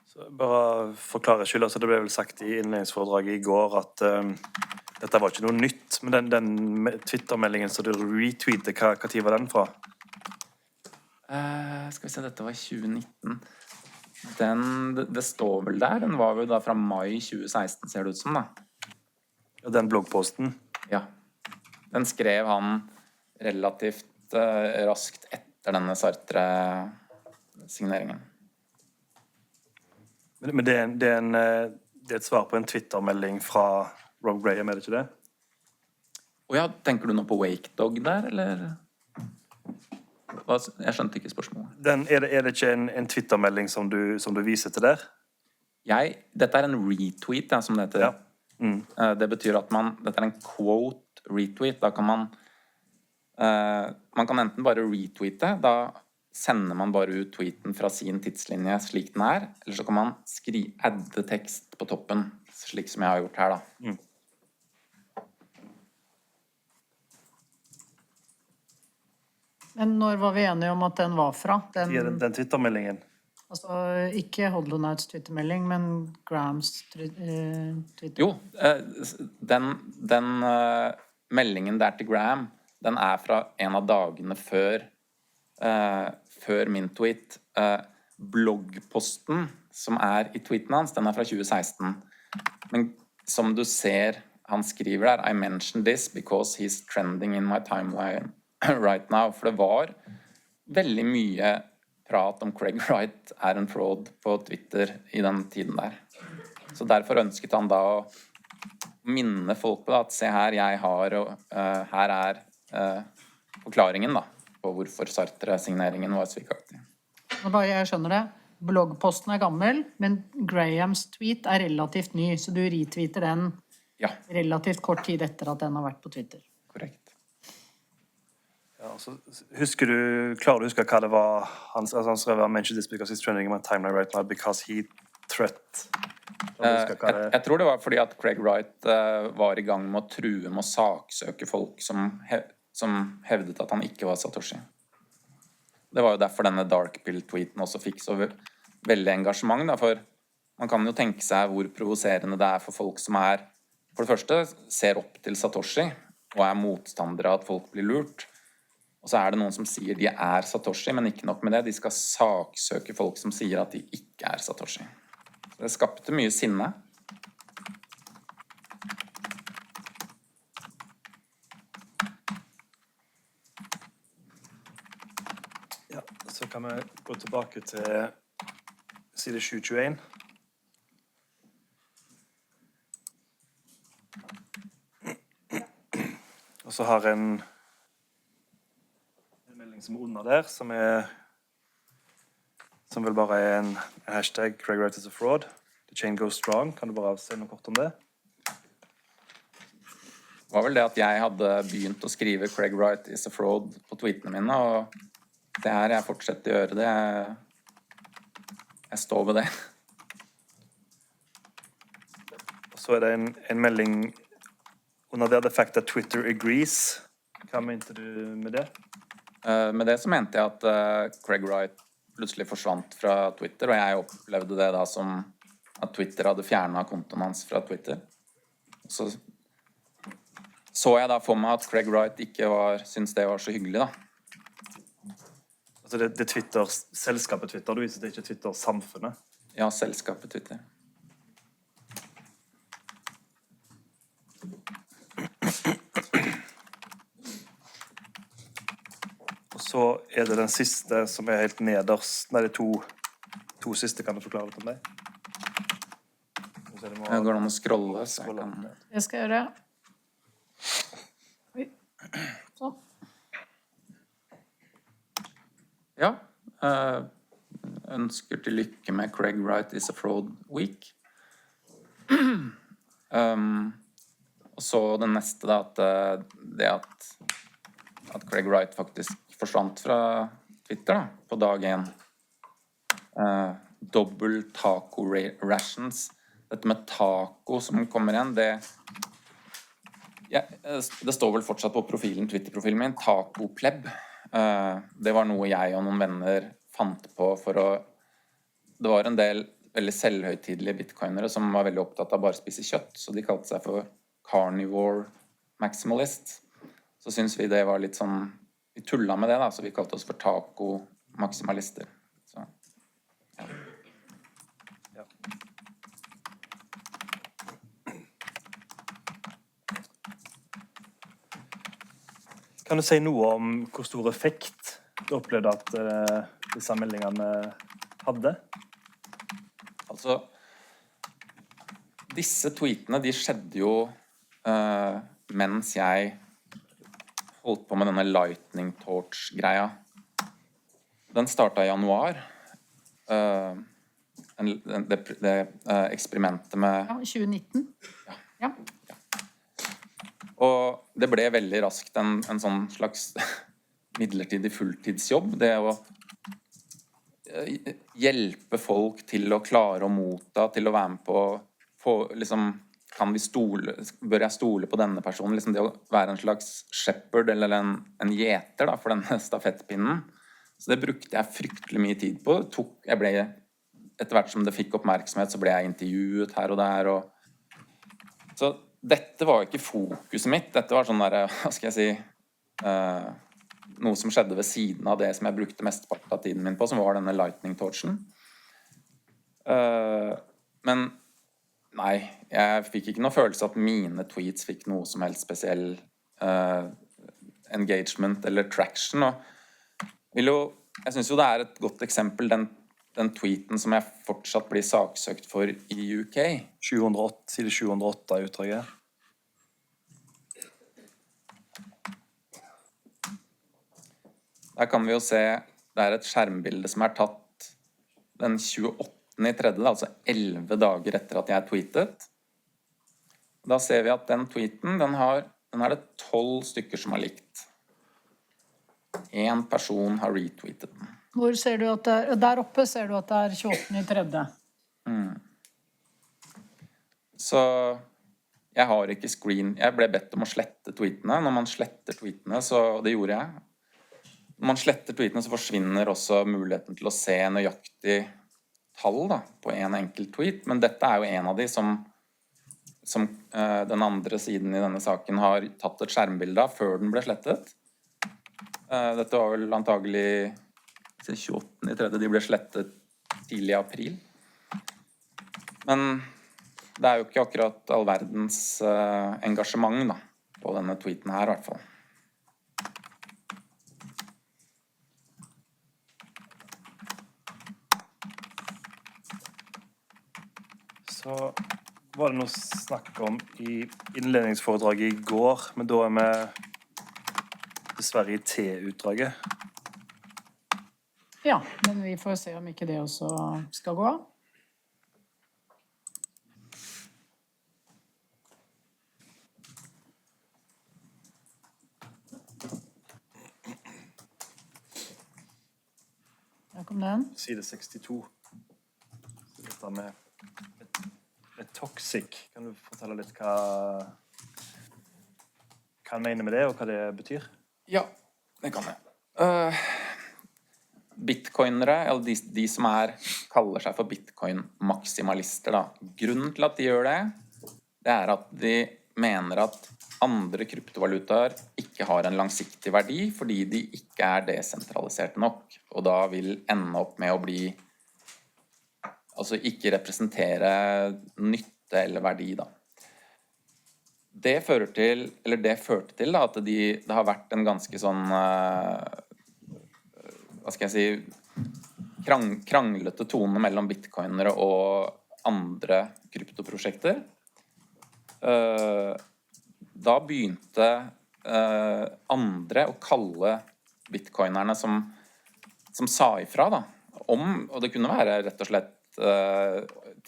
Så bare forklare skyld, altså det ble vel sagt i innledningsforedraget i går at dette var ikke noe nytt, men den Twitter-meldingen som du retweetet, hva tid var den fra? Skal vi se, dette var i 2019. Det står vel der, den var jo da fra mai 2016, ser det ut som da. Og den bloggposten? Ja, den skrev han relativt raskt etter denne Sartre-signeringen. Men det et svar på en Twitter-melding fra Rob Graham, det ikke det? Ja, tenker du nå på Wake Dog der, eller? Jeg skjønte ikke spørsmålet. Det ikke en Twitter-melding som du viser til der? Dette en retweet, ja, som det heter. Ja. Det betyr at dette en quote retweet. Da kan man kan enten bare retweete, da sender man bare ut tweeten fra sin tidslinje slik den eller så kan man adde tekst på toppen, slik som jeg har gjort her da. Men når var vi enige om at den var fra? Den Twitter-meldingen? Altså, ikke Hodlonauts Twitter-melding, men Grahams Twitter. Jo, den meldingen der til Graham, den fra en av dagene før min tweet. Bloggposten som i tweeten hans, den fra 2016. Men som du ser, han skriver der, I mentioned this because he's trending in my timeline right now. For det var veldig mye prat om Craig Wright en fraud på Twitter i den tiden der. Så derfor ønsket han da å minne folk på det, at se her, jeg har, og her forklaringen da, på hvorfor Sartre-signeringen var svikaktig. Jeg skjønner det. Bloggposten gammel, men Grahams tweet relativt ny, så du retweeter den relativt kort tid etter at den har vært på Twitter. Korrekt. Ja, så klarer du å huske hva det var han skrev I mentioned this because he's trending in my timeline right now because he threat. Jeg tror det var fordi at Craig Wright var i gang med å true med å saksøke folk som hevdet at han ikke var Satoshi. Det var jo derfor denne Dark Pill-tweeten også fikk så veldig engasjement, da, for man kan jo tenke seg hvor provoserende det for folk som for det første ser opp til Satoshi og motstandere av at folk blir lurt. Og så det noen som sier de Satoshi, men ikke nok med det, de skal saksøke folk som sier at de ikke Satoshi. Så det skapte mye sinne. Ja, så kan vi gå tilbake til side 721. Og så har en melding som under der, som vel bare en hashtag Craig Wright is a fraud. The chain goes strong. Kan du bare si noe kort om det? Det var vel det at jeg hadde begynt å skrive Craig Wright is a fraud på tweetene mine, og det jeg fortsetter å gjøre det. Jeg står ved det. Og så det en melding under der, the fact that Twitter agrees. Hva mente du med det? Med det så mente jeg at Craig Wright plutselig forsvant fra Twitter, og jeg opplevde det da som at Twitter hadde fjernet kontoen hans fra Twitter. Så jeg da for meg at Craig Wright ikke syntes det var så hyggelig da. Altså det Twitter, selskapet Twitter, du viser det ikke Twitter-samfunnet? Ja, selskapet Twitter. Og så det den siste som helt nederst. Nei, de to siste. Kan du forklare litt om det? Jeg går an å scrolle, så jeg kan... Det skal jeg gjøre. Oi. Sånn. Ja, ønsker til lykke med Craig Wright is a fraud week. Og så den neste da, at Craig Wright faktisk forsvant fra Twitter da, på dag 1. Double taco rations. Dette med taco som kommer igjen, det står vel fortsatt på profilen, Twitter-profilen min, taco pleb. Det var noe jeg og noen venner fant på for å... Det var en del veldig selvhøytidelige bitcoinere som var veldig opptatt av bare å spise kjøtt, så de kalte seg for carnivore maximalist. Så synes vi det var litt sånn... Vi tullet med det da, så vi kalte oss for taco maksimalister. Så, ja. Kan du si noe om hvor stor effekt du opplevde at disse meldingene hadde? Altså, disse tweetene, de skjedde jo mens jeg holdt på med denne lightning torch-greia. Den startet i januar. Det eksperimentet med... Ja, 2019. Ja. Og det ble veldig raskt en sånn slags midlertidig fulltidsjobb. Det å hjelpe folk til å klare å motta, til å være med på liksom, bør jeg stole på denne personen? Liksom det å være en slags shepherd eller en gjeter da, for denne stafettpinnen. Så det brukte jeg fryktelig mye tid på. Etter hvert som det fikk oppmerksomhet, så ble jeg intervjuet her og der. Så dette var ikke fokuset mitt. Dette var sånn der, hva skal jeg si, noe som skjedde ved siden av det som jeg brukte mesteparten av tiden min på, som var denne lightning torchen. Men nei, jeg fikk ikke noe følelse at mine tweets fikk noe som helst spesiell engagement eller traction. Og jeg synes jo det et godt eksempel, den tweeten som jeg fortsatt blir saksøkt for i UK. Side 708 i utdraget. Der kan vi jo se, det et skjermbilde som tatt den 28.3., altså 11 dager etter at jeg tweetet. Da ser vi at den tweeten, den det 12 stykker som har likt. En person har retweetet den. Hvor ser du at der oppe ser du at det 28.3. Så jeg har ikke screen. Jeg ble bedt om å slette tweetene. Når man sletter tweetene, så det gjorde jeg. Når man sletter tweetene, så forsvinner også muligheten til å se nøyaktig tall da, på en enkelt tweet. Men dette jo en av de som den andre siden i denne saken har tatt et skjermbilde av før den ble slettet. Dette var vel antagelig 28.3. De ble slettet tidlig i april. Men det jo ikke akkurat all verdens engasjement da, på denne tweeten her i hvert fall. Så var det noe snakk om i innledningsforedraget i går, men da vi dessverre i T-utdraget. Ja, men vi får se om ikke det også skal gå av. Her kom den. Side 62. Så dette med toxic. Kan du fortelle litt hva han mener med det, og hva det betyr? Ja, det kan jeg. Bitcoinere, eller de som kaller seg for bitcoin-maksimalister da. Grunnen til at de gjør det, det at de mener at andre kryptovalutaer ikke har en langsiktig verdi, fordi de ikke desentraliserte nok, og da vil ende opp med å bli altså ikke representere nytte eller verdi da. Det førte til da, at det har vært en ganske sånn, hva skal jeg si, kranglete tone mellom bitcoinere og andre kryptoprosjekter. Da begynte andre å kalle bitcoinerne som sa ifra da, og det kunne være rett og slett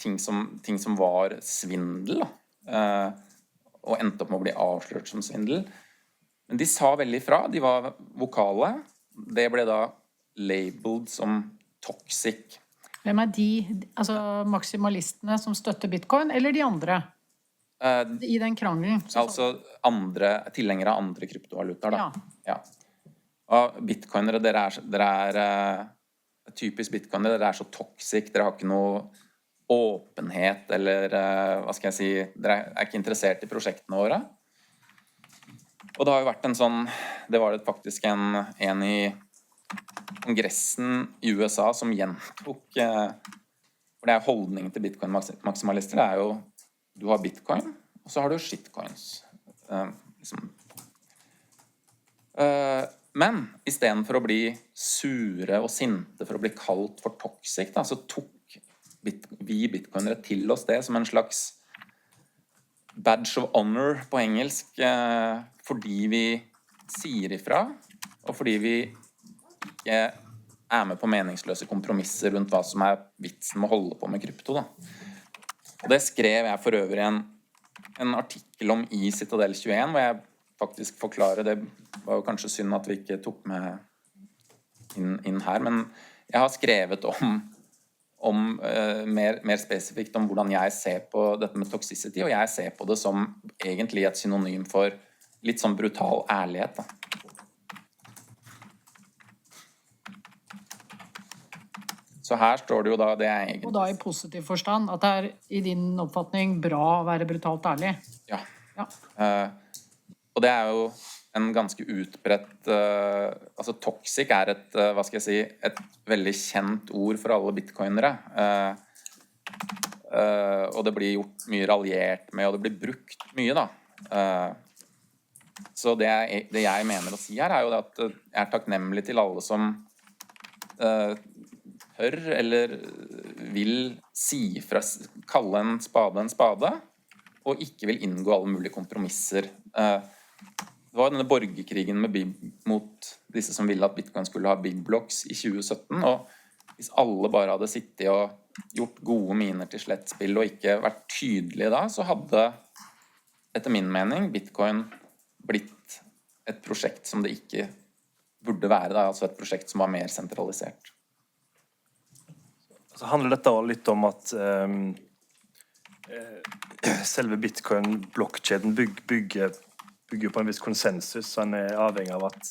ting som var svindel da, og endte opp med å bli avslørt som svindel. Men de sa veldig ifra, de var vokale. Det ble da labeled som toxic. Hvem de, altså maksimalistene som støtter bitcoin, eller de andre? I den krangelen? Altså tilhengere av andre kryptovalutaer da. Ja. Og bitcoinere, dere er typisk bitcoinere, dere er så toxic, dere har ikke noe åpenhet, eller hva skal jeg si, dere er ikke interessert i prosjektene våre. Og det har jo vært en sånn, det var det faktisk en i kongressen i USA som gjentok, for det er holdningen til bitcoin-maksimalister, det er jo, du har bitcoin, og så har du shitcoins. Men i stedet for å bli sure og sinte for å bli kalt for toxic, da, så tok vi bitcoinere til oss det som en slags badge of honor på engelsk, fordi vi sier ifra, og fordi vi ikke er med på meningsløse kompromisser rundt hva som er vitsen med å holde på med krypto. Da. Og det skrev jeg for øvrig en artikkel om i Citadel 21, hvor jeg faktisk forklarer, det var jo kanskje synd at vi ikke tok med inn her, men jeg har skrevet mer spesifikt om hvordan jeg ser på dette med toxicity, og jeg ser på det som egentlig et synonym for litt sånn brutal ærlighet. Da. Så her står det jo da det er egentlig... Og da i positiv forstand, at det er i din oppfatning bra å være brutalt ærlig? Ja. Og det er jo en ganske utbredt... altså toxic er hva skal jeg si, et veldig kjent ord for alle bitcoinere. Og det blir gjort mye raljert med, og det blir brukt mye da. Så det jeg mener å si her er jo at jeg er takknemlig til alle som tør eller vil si fra, kalle en spade, og ikke vil inngå alle mulige kompromisser. Det var denne borgerkrigen mot disse som ville at bitcoin skulle ha big blocks i 2017, og hvis alle bare hadde sittet og gjort gode miner til slettspill og ikke vært tydelige da, så hadde, etter min mening, bitcoin blitt et prosjekt som det ikke burde være, da, altså et prosjekt som var mer sentralisert. Så handler dette også litt om at selve bitcoin-blokkjeden bygger på en viss konsensus, så en er avhengig av at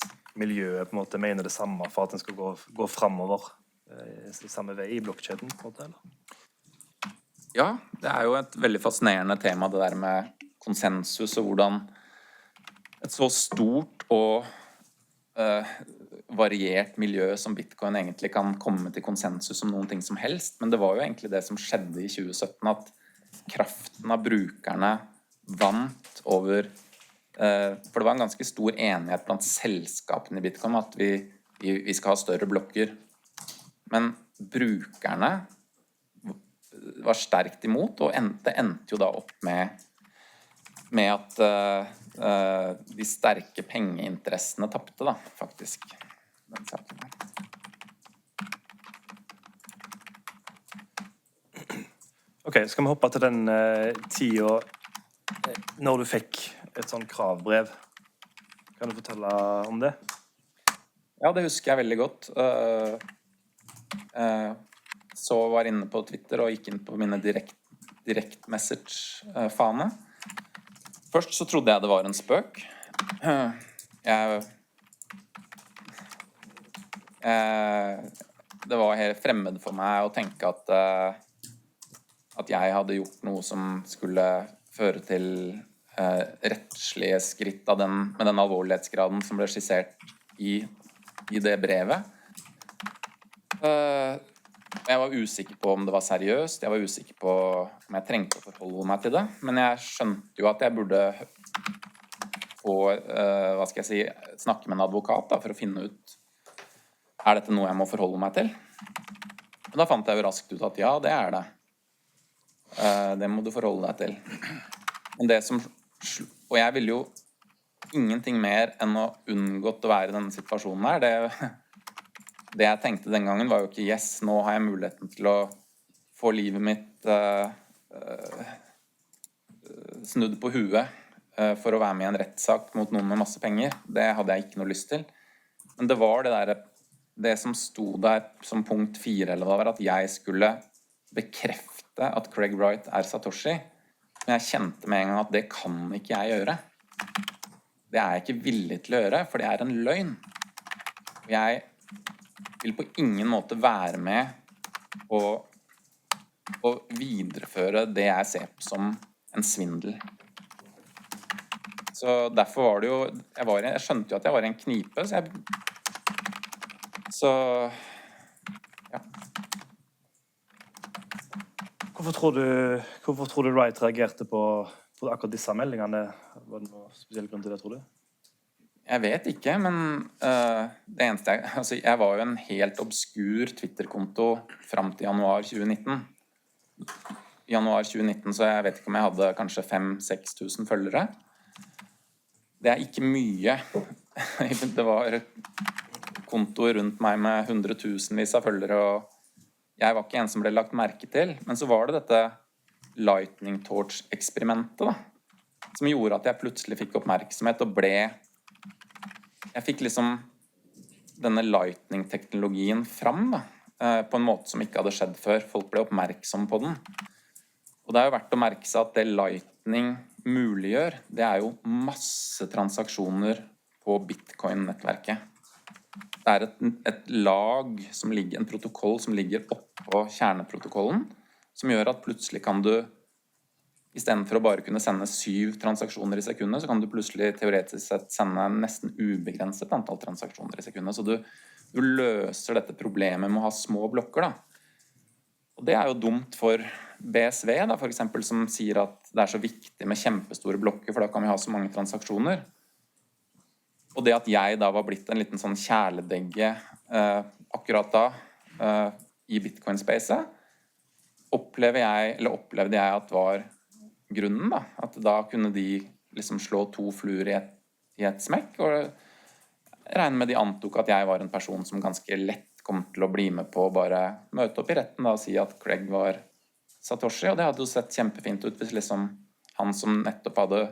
miljøet på en måte mener det samme for at den skal gå fremover i samme vei i blokkjeden, på en måte, eller? Ja, det er jo et veldig fascinerende tema, det der med konsensus, og hvordan et så stort og variert miljø som bitcoin egentlig kan komme til konsensus om noen ting som helst, men det var jo egentlig det som skjedde i 2017, at kraften av brukerne vant over, for det var en ganske stor enighet blant selskapene i bitcoin at vi skal ha større blokker, men brukerne var sterkt imot, og det endte jo da opp med at de sterke pengeinteressene tappte da, faktisk, den saken her. Ok, skal vi hoppe til den tiden når du fikk et sånt kravbrev? Kan du fortelle om det? Ja, det husker jeg veldig godt. Så var inne på Twitter og gikk inn på mine direct message-fane. Først så trodde jeg det var en spøk. Det var helt fremmed for meg å tenke at jeg hadde gjort noe som skulle føre til rettslige skritt med den alvorlighetsgraden som ble skissert i det brevet. Jeg var usikker på om det var seriøst, jeg var usikker på om jeg trengte å forholde meg til det, men jeg skjønte jo at jeg burde få, snakke med en advokat da, for å finne ut, dette noe jeg må forholde meg til? Og da fant jeg jo raskt ut at ja, det det. Det må du forholde deg til. Men og jeg ville jo ingenting mer enn å unngått å være i denne situasjonen her. Det jeg tenkte den gangen var jo ikke yes, nå har jeg muligheten til å få livet mitt snudd på huet for å være med i en rettssak mot noen med masse penger. Det hadde jeg ikke noe lyst til. Men det var det som sto der som punkt 4, eller hva det var, at jeg skulle bekrefte at Craig Wright Satoshi. Men jeg kjente med en gang at det kan ikke jeg gjøre. Det jeg ikke villig til å gjøre, for det en løgn. Og jeg vil på ingen måte være med og videreføre det jeg ser på som en svindel. Så derfor var det jo, jeg skjønte jo at jeg var i en knipe, så ja. Hvorfor tror du Wright reagerte på akkurat disse meldingene? Var det noe spesiell grunn til det, tror du? Jeg vet ikke, men det eneste jeg var jo en helt obskur Twitter-konto frem til januar 2019. I januar 2019, så jeg vet ikke om jeg hadde kanskje 5-6 tusen følgere. Det ikke mye. Det var kontoer rundt meg med 100 000-vis av følgere, og jeg var ikke en som ble lagt merke til. Men så var det dette Lightning Torch-eksperimentet da, som gjorde at jeg plutselig fikk oppmerksomhet og jeg fikk liksom denne lightning-teknologien fram da, på en måte som ikke hadde skjedd før. Folk ble oppmerksom på den. Og det jo verdt å merke seg at det lightning muliggjør, det jo masse transaksjoner på Bitcoin-nettverket. Det et lag som ligger, en protokoll som ligger oppå kjerneprotokollen, som gjør at plutselig kan du, i stedet for å bare kunne sende 7 transaksjoner i sekundet, så kan du plutselig teoretisk sett sende nesten ubegrenset antall transaksjoner i sekundet. Så du løser dette problemet med å ha små blokker da. Og det jo dumt for BSV da, for eksempel, som sier at det så viktig med kjempestore blokker, for da kan vi ha så mange transaksjoner. Og det at jeg da var blitt en liten sånn kjæledegge akkurat da i Bitcoin-spacet, opplevde jeg at var grunnen da, at da kunne de liksom slå 2 fluer i et smekk, og jeg regner med de antok at jeg var en person som ganske lett kom til å bli med på å bare møte opp i retten da, og si at Craig var Satoshi, og det hadde jo sett kjempefint ut hvis liksom han som nettopp hadde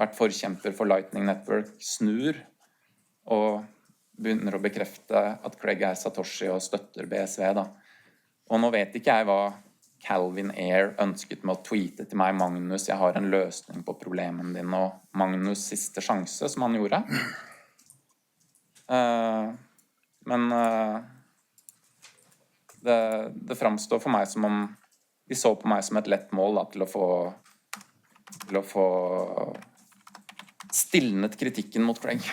vært forkjemper for Lightning Network snur og begynner å bekrefte at Craig Satoshi og støtter BSV da. Og nå vet ikke jeg hva Calvin Ayre ønsket med å tweete til meg, Magnus, jeg har en løsning på problemen din, og Magnus siste sjanse, som han gjorde. Men det framstår for meg som om de så på meg som et lett mål da, til å få stilnet kritikken mot Craig.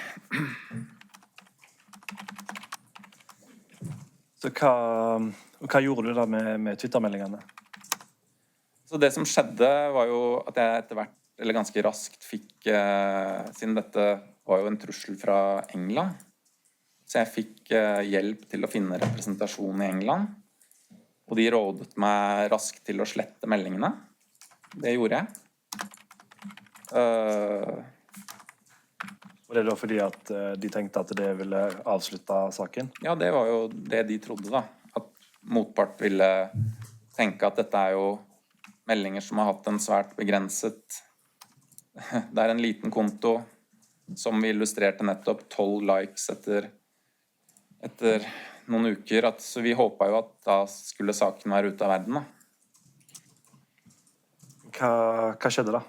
Så hva gjorde du da med Twitter-meldingene? Så det som skjedde var jo at jeg etter hvert, eller ganske raskt fikk, siden dette var jo en trussel fra England, så jeg fikk hjelp til å finne representasjon i England, og de rådet meg raskt til å slette meldingene. Det gjorde jeg. Og det da fordi at de tenkte at det ville avslutte saken? Ja, det var jo det de trodde da. At motpart ville tenke at dette jo meldinger som har hatt en svært begrenset. Det en liten konto som vi illustrerte nettopp 12 likes etter noen uker. Så vi håpet jo at da skulle saken være ute av verden da. Hva skjedde da?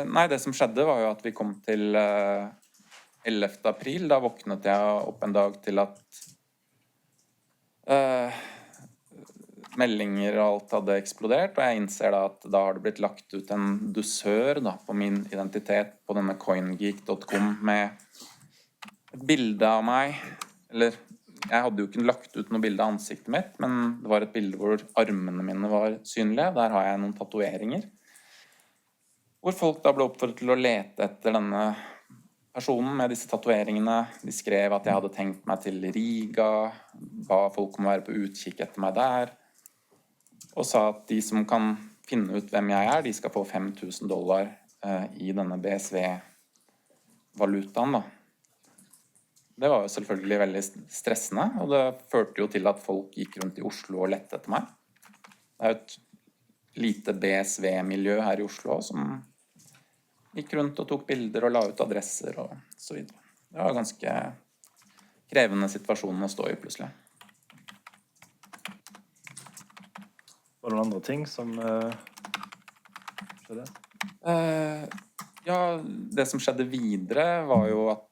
Nei, det som skjedde var jo at vi kom til 11. april. Da våknet jeg opp en dag til at meldinger og alt hadde eksplodert, og jeg innser da at da har det blitt lagt ut en dusør da, på min identitet på denne coingeek.com med et bilde av meg, eller jeg hadde jo ikke lagt ut noe bilde av ansiktet mitt, men det var et bilde hvor armene mine var synlige. Der har jeg noen tatoveringer. Hvor folk da ble oppfordret til å lete etter denne personen med disse tatoveringene. De skrev at jeg hadde tenkt meg til Riga, ba folk om å være på utkikk etter meg der, og sa at de som kan finne ut hvem jeg er, de skal få $5,000 i denne BSV-valutaen da. Det var jo selvfølgelig veldig stressende, og det førte jo til at folk gikk rundt i Oslo og lette etter meg. Det er jo et lite BSV-miljø her i Oslo som gikk rundt og tok bilder og la ut adresser og så videre. Det var en ganske krevende situasjon å stå i plutselig. Var det noen andre ting som skjedde? Ja, det som skjedde videre var jo at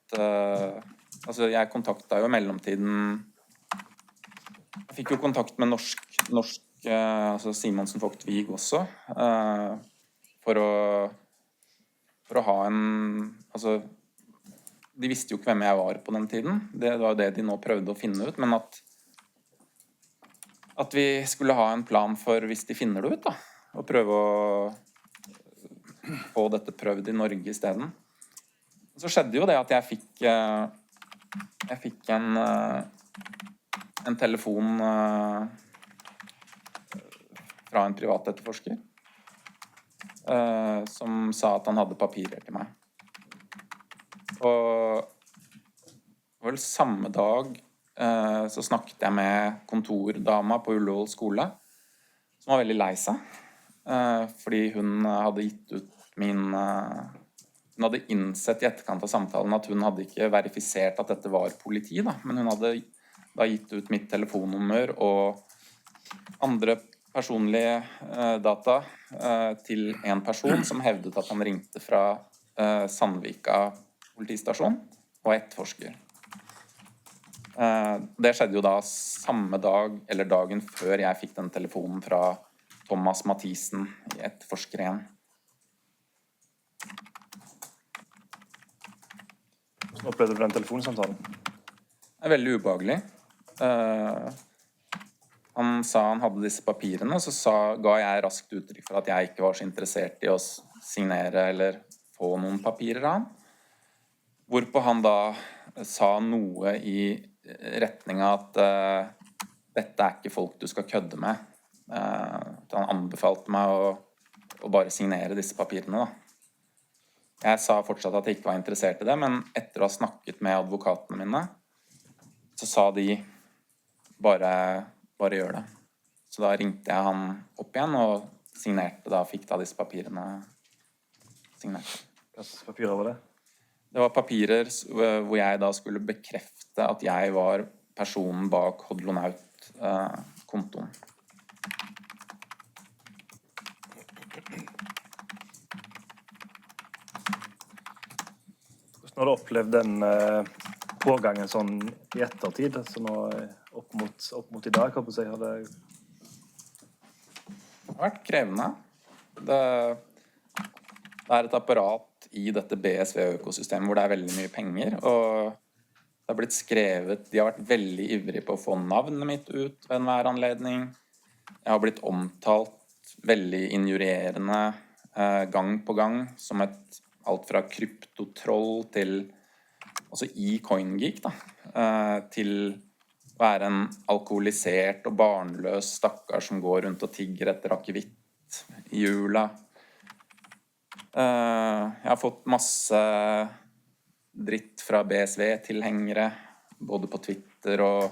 altså jeg kontaktet jo i mellomtiden. Jeg fikk jo kontakt med norsk altså Simonsen Vogt Vig også, for å ha en, altså de visste jo ikke hvem jeg var på den tiden. Det var det de nå prøvde å finne ut, men at vi skulle ha en plan for hvis de finner det ut da, og prøve å få dette prøvd i Norge i stedet. Så skjedde jo det at jeg fikk en telefon fra en privat etterforsker som sa at han hadde papirer til meg. Og vel samme dag så snakket jeg med kontordama på Ullevål skole, som var veldig lei seg, fordi hun hadde gitt ut hun hadde innsett i etterkant av samtalen at hun hadde ikke verifisert at dette var politi, da, men hun hadde da gitt ut mitt telefonnummer og andre personlige data til en person som hevdet at han ringte fra Sandvika politistasjon og etterforsker. Det skjedde jo da samme dag, eller dagen før jeg fikk den telefonen fra Thomas Mathisen i etterforsker 1. Hvordan opplevde du den telefonsamtalen? Det er veldig ubehagelig. Han sa han hadde disse papirene, så ga jeg raskt uttrykk for at jeg ikke var så interessert i å signere eller få noen papirer av han. Hvorpå han da sa noe i retning av at dette er ikke folk du skal kødde med. Han anbefalte meg å bare signere disse papirene da. Jeg sa fortsatt at jeg ikke var interessert i det, men etter å ha snakket med advokatene mine, så sa de bare gjør det. Så da ringte jeg han opp igjen og signerte da, fikk da disse papirene signert. Hva slags papirer var det? Det var papirer hvor jeg da skulle bekrefte at jeg var personen bak Hodlonaut-kontoen. Hvordan har du opplevd den pågangen sånn i ettertid, altså nå opp mot i dag, kan jeg si? Det har vært krevende. Det er et apparat i dette BSV-økosystemet hvor det er veldig mye penger, og det har blitt skrevet, de har vært veldig ivrige på å få navnet mitt ut ved enhver anledning. Jeg har blitt omtalt veldig injurierende gang på gang, som alt fra kryptotroll til, altså i CoinGeek da, til å være en alkoholisert og barnløs stakkar som går rundt og tigger etter akevitt i jula. Jeg har fått masse dritt fra BSV-tilhengere, både på Twitter og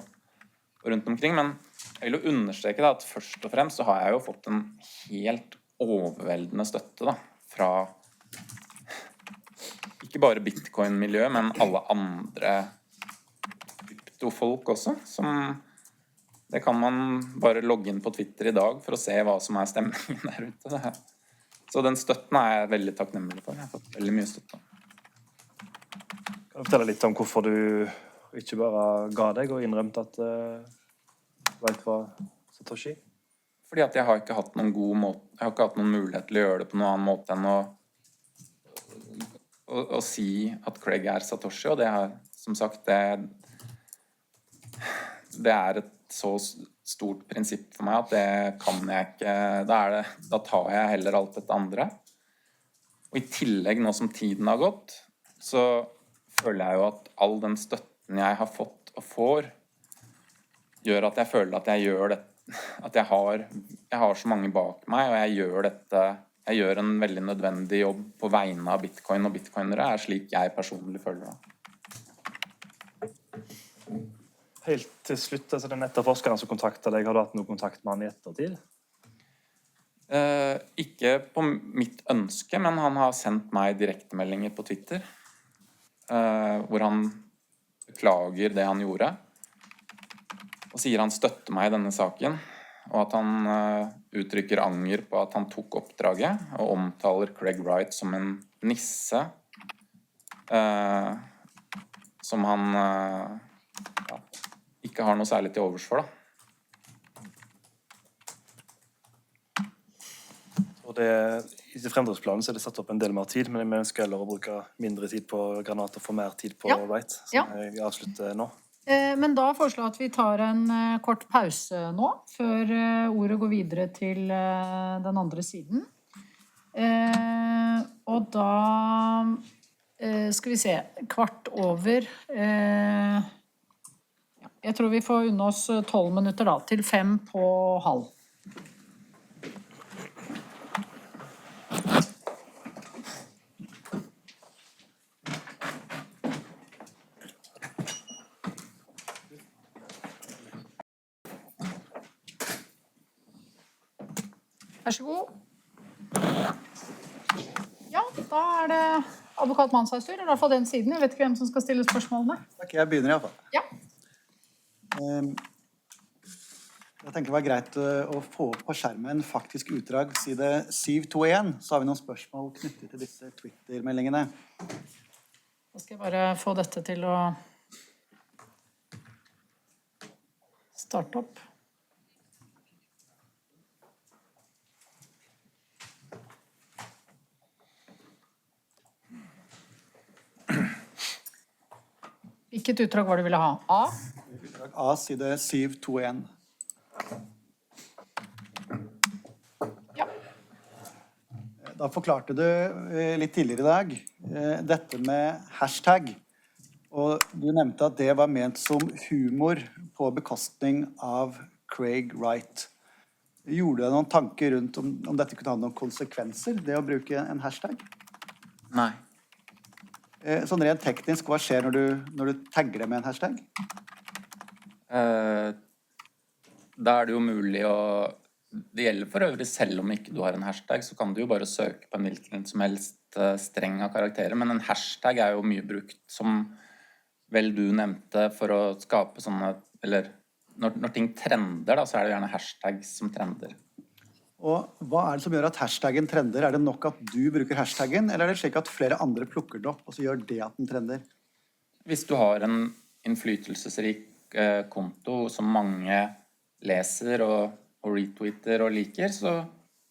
rundt omkring, men jeg vil jo understreke da, at først og fremst så har jeg jo fått en helt overveldende støtte da, fra ikke bare Bitcoin-miljøet, men alle andre kryptofolk også, som det kan man bare logge inn på Twitter i dag for å se hva som er stemningen der ute. Så den støtten er jeg veldig takknemlig for. Jeg har fått veldig mye støtte. Kan du fortelle litt om hvorfor du ikke bare ga deg og innrømte at du vet hva Satoshi? Fordi at jeg har ikke hatt noen god måte, jeg har ikke hatt noen mulighet til å gjøre det på noen annen måte enn å si at Craig er Satoshi, og det har, som sagt, det et så stort prinsipp for meg at det kan jeg ikke. Da tar jeg heller alt dette andre. Og i tillegg, nå som tiden har gått, så føler jeg jo at all den støtten jeg har fått og får, gjør at jeg føler at jeg gjør det, at jeg har så mange bak meg, og jeg gjør en veldig nødvendig jobb på vegne av Bitcoin og bitcoinere, slik jeg personlig føler det. Helt til slutt, altså den etterforskeren som kontaktet deg, har du hatt noe kontakt med han i ettertid? Ikke på mitt ønske, men han har sendt meg direktemeldinger på Twitter, hvor han beklager det han gjorde, og sier han støtter meg i denne saken, og at han uttrykker anger på at han tok oppdraget, og omtaler Craig Wright som en nisse, som han ikke har noe særlig til overs for, da. Og I fremdriftsplanen så det satt opp en del mer tid, men jeg ønsker heller å bruke mindre tid på Granat og få mer tid på Wright, som jeg avslutter nå. Men da foreslår jeg at vi tar en kort pause nå, før ordet går videre til den andre siden. Og da skal vi se, 15:15. Jeg tror vi får unna oss 12 minutter da, til 17:55. Vær så god. Ja, da det advokat Mansheister, i hvert fall den siden. Jeg vet ikke hvem som skal stille spørsmålene. Takk, jeg begynner i hvert fall. Ja. Jeg tenker det var greit å få opp på skjermen faktisk utdrag side 721, så har vi noen spørsmål knyttet til disse Twitter-meldingene. Da skal jeg bare få dette til å starte opp. Hvilket utdrag var det du ville ha? A? Utdrag A, side 721. Ja. Da forklarte du litt tidligere i dag dette med hashtag. Og du nevnte at det var ment som humor på bekostning av Craig Wright. Gjorde du noen tanker rundt om dette kunne ha noen konsekvenser, det å bruke en hashtag? Nei. Sånn rent teknisk, hva skjer når du tagger det med en hashtag? Da det jo mulig å... Det gjelder for øvrig selv om ikke du har en hashtag, så kan du jo bare søke på en hvilken som helst streng av karakterer. Men en hashtag jo mye brukt, som vel du nevnte, for å skape sånne... Eller når ting trender, da, så det gjerne hashtags som trender. Og hva det som gjør at hashtaggen trender? Det nok at du bruker hashtaggen, eller det slik at flere andre plukker det opp, og så gjør det at den trender? Hvis du har en innflytelsesrik konto som mange leser og retweeter og liker, så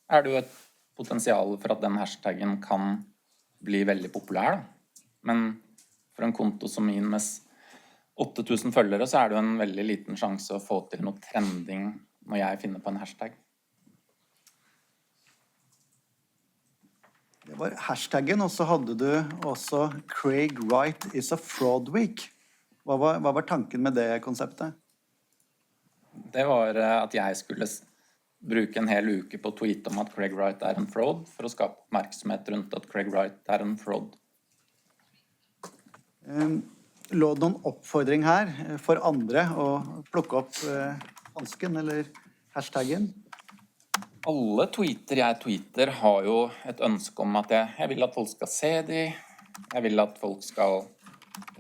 det jo et potensial for at den hashtaggen kan bli veldig populær, da. Men for en konto som min med 8000 følgere, så det jo en veldig liten sjanse å få til noe trending når jeg finner på en hashtag. Det var hashtaggen, og så hadde du også Craig Wright is a fraud week. Hva var tanken med det konseptet? Det var at jeg skulle bruke en hel uke på å tweete om at Craig Wright en fraud, for å skape oppmerksomhet rundt at Craig Wright en fraud. Lå det noen oppfordring her for andre å plukke opp hansken eller hashtaggen? Alle tweeter jeg tweeter har jo et ønske om at jeg vil at folk skal se de, jeg vil at folk skal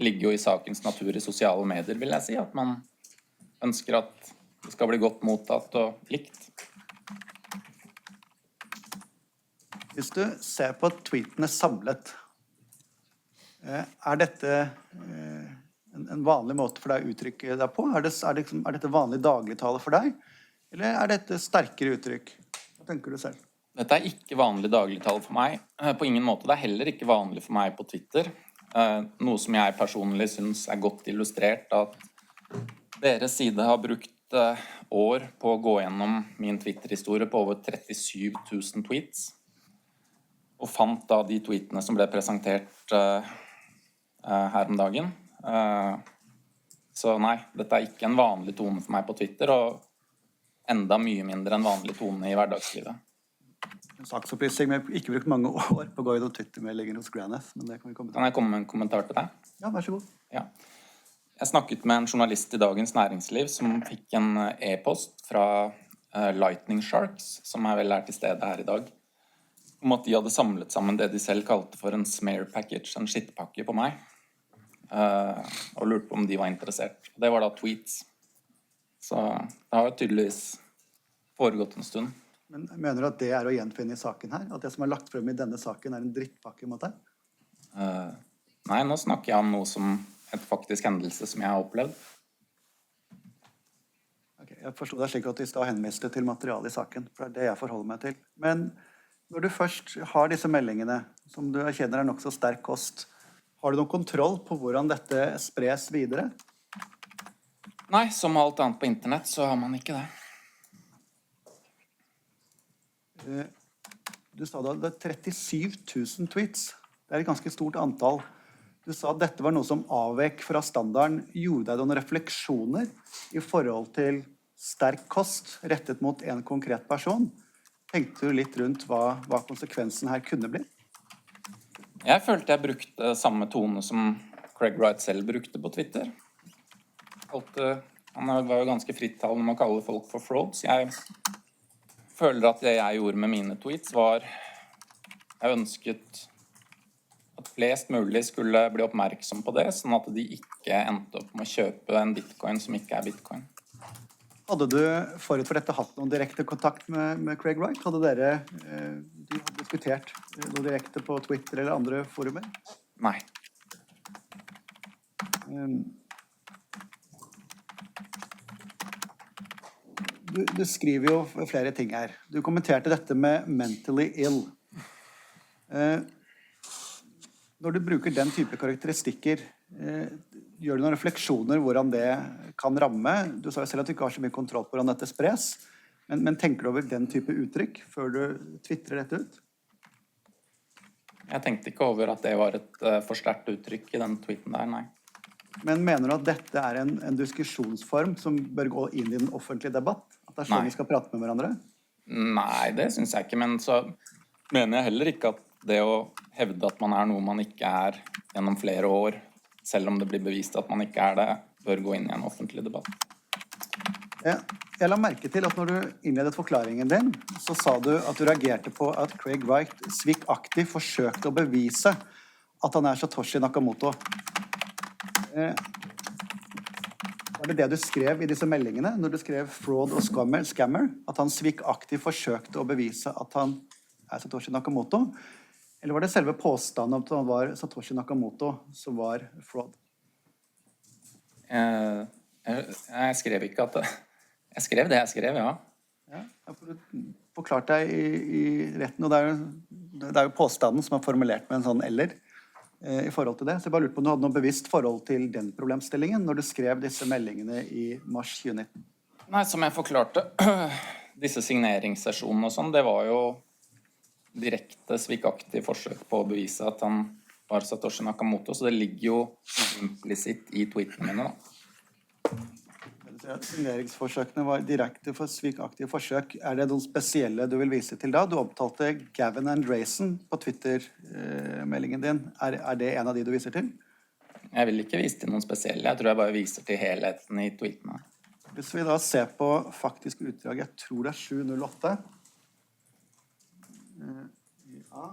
ligge jo i sakens natur i sosiale medier, vil jeg si, at man ønsker at det skal bli godt mottatt og likt. Hvis du ser på tweetene samlet, dette en vanlig måte for deg å uttrykke deg på? Dette vanlig dagligtale for deg? Eller dette sterkere uttrykk? Hva tenker du selv? Dette ikke vanlig dagligtale for meg. På ingen måte. Det heller ikke vanlig for meg på Twitter. Noe som jeg personlig synes godt illustrert, at Deres side har brukt år på å gå gjennom min Twitter-historie på over 37 000 tweets, og fant da de tweetene som ble presentert her om dagen. Så nei, dette er ikke en vanlig tone for meg på Twitter, og enda mye mindre enn vanlig tone i hverdagslivet. En saksopplysning med ikke brukt mange år på å gå gjennom Twitter-meldinger hos Graneth, men det kan vi komme til. Kan jeg komme med en kommentar til deg? Ja, vær så god. Ja. Jeg snakket med en journalist i Dagens Næringsliv som fikk en e-post fra Lightning Sharks, som vel til stede her i dag, om at de hadde samlet sammen det de selv kalte for en smear package, en skittpakke på meg, og lurte på om de var interessert. Det var da tweets. Så det har jo tydeligvis foregått en stund. Men mener du at det å gjenfinne i saken her? At det som er lagt frem i denne saken en drittpakke mot deg? Nei, nå snakker jeg om noe som et faktisk hendelse som jeg har opplevd. Ok, jeg forstod deg slik at vi skal henvise til materiale i saken, for det er det jeg forholder meg til. Men når du først har disse meldingene, som du erkjenner nok så sterk kost, har du noen kontroll på hvordan dette spres videre? Nei, som alt annet på internett så har man ikke det. Du sa da det 37 000 tweets. Det er et ganske stort antall. Du sa at dette var noe som avvek fra standarden. Gjorde deg noen refleksjoner i forhold til sterk kost rettet mot en konkret person? Tenkte du litt rundt hva konsekvensen her kunne bli? Jeg følte jeg brukte samme tone som Craig Wright selv brukte på Twitter. Han var jo ganske frittalende med å kalle folk for frauds. Jeg føler at det jeg gjorde med mine tweets var jeg ønsket at flest mulig skulle bli oppmerksom på det, sånn at de ikke endte opp med å kjøpe en bitcoin som ikke er bitcoin. Hadde du forut for dette hatt noen direkte kontakt med Craig Wright? Hadde dere diskutert noe direkte på Twitter eller andre forumer? Nei. Du skriver jo flere ting her. Du kommenterte dette med mentally ill. Når du bruker den type karakteristikker, gjør du noen refleksjoner hvordan det kan ramme? Du sa jo selv at du ikke har så mye kontroll på hvordan dette spres, men tenker du over den type uttrykk før du twittrer dette ut? Jeg tenkte ikke over at det var et for sterkt uttrykk i den tweeten der, nei. Men mener du at dette er en diskusjonsform som bør gå inn i den offentlige debatt? At det er sånn vi skal prate med hverandre? Nei, det synes jeg ikke, men så mener jeg heller ikke at det å hevde at man er noe man ikke er gjennom flere år, selv om det blir bevist at man ikke er det, bør gå inn i en offentlig debatt. Jeg la merke til at når du innledet forklaringen din, så sa du at du reagerte på at Craig Wright svikaktig forsøkte å bevise at han er Satoshi Nakamoto. Var det det du skrev i disse meldingene, når du skrev fraud og scammer, at han svikaktig forsøkte å bevise at han er Satoshi Nakamoto? Eller var det selve påstanden om at han var Satoshi Nakamoto som var fraud? Jeg skrev ikke at jeg skrev det jeg skrev, ja. Ja, for du forklarte deg i retten, og det er jo påstanden som er formulert med en sånn eller i forhold til det. Så jeg bare lurte på om du hadde noe bevisst forhold til den problemstillingen når du skrev disse meldingene i mars 2019. Nei, som jeg forklarte, disse signeringssesjonene og sånn, det var jo direkte svikaktig forsøk på å bevise at han var Satoshi Nakamoto, så det ligger jo implisitt i tweetene mine da. Signeringsforsøkene var direkte for svikaktige forsøk. Er det noen spesielle du vil vise til da? Du opptalte Gavin Andresen på Twitter-meldingen din. Er det en av de du viser til? Jeg vil ikke vise til noen spesielle. Jeg tror jeg bare viser til helheten i tweetene. Hvis vi da ser på faktisk utdrag, jeg tror det er 708. Ja.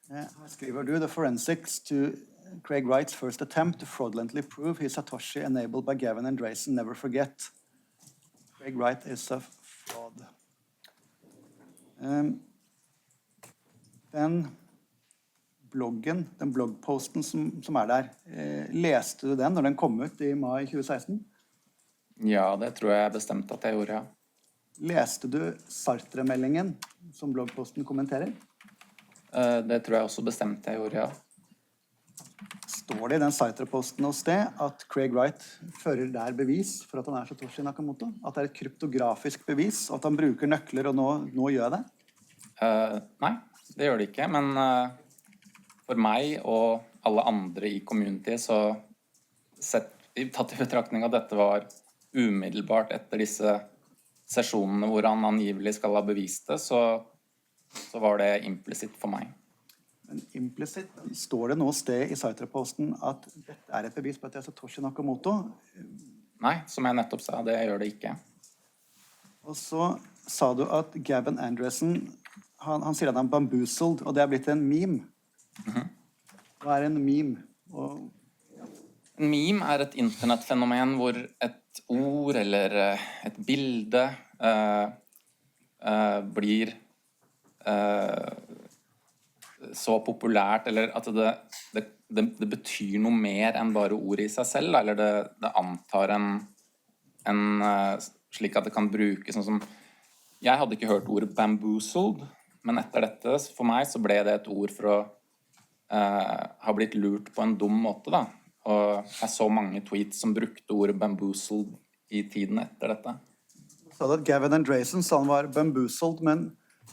Her skriver du, the forensics to Craig Wright's first attempt to fraudulently prove his Satoshi enabled by Gavin Andresen never forget. Craig Wright is a fraud. Den bloggposten som er der, leste du den når den kom ut i mai 2016? Ja, det tror jeg bestemt at jeg gjorde, ja. Leste du Sartre-meldingen som bloggposten kommenterer? Det tror jeg også bestemt jeg gjorde, ja. Står det i den Sitereposten hos det at Craig Wright fører der bevis for at han Satoshi Nakamoto? At det et kryptografisk bevis, og at han bruker nøkler, og nå gjør jeg det? Nei, det gjør det ikke, men for meg og alle andre i community, så tatt i betraktning at dette var umiddelbart etter disse sesjonene hvor han angivelig skal ha bevist det, så var det implisitt for meg. Men implisitt, står det noe sted i Sitereposten at dette et bevis på at det Satoshi Nakamoto? Nei, som jeg nettopp sa, det gjør det ikke. Og så sa du at Gavin Andresen, han sier at han bamboozled, og det blitt en meme. Hva en meme? En meme et internettfenomen hvor et ord eller et bilde blir så populært, eller at det betyr noe mer enn bare ordet i seg selv, eller det antar en slik at det kan brukes sånn som... Jeg hadde ikke hørt ordet bamboozled, men etter dette, for meg, så ble det et ord for å ha blitt lurt på en dum måte, da. Og jeg så mange tweets som brukte ordet bamboozled i tiden etter dette. Du sa at Gavin Andresen sa han var bamboozled, men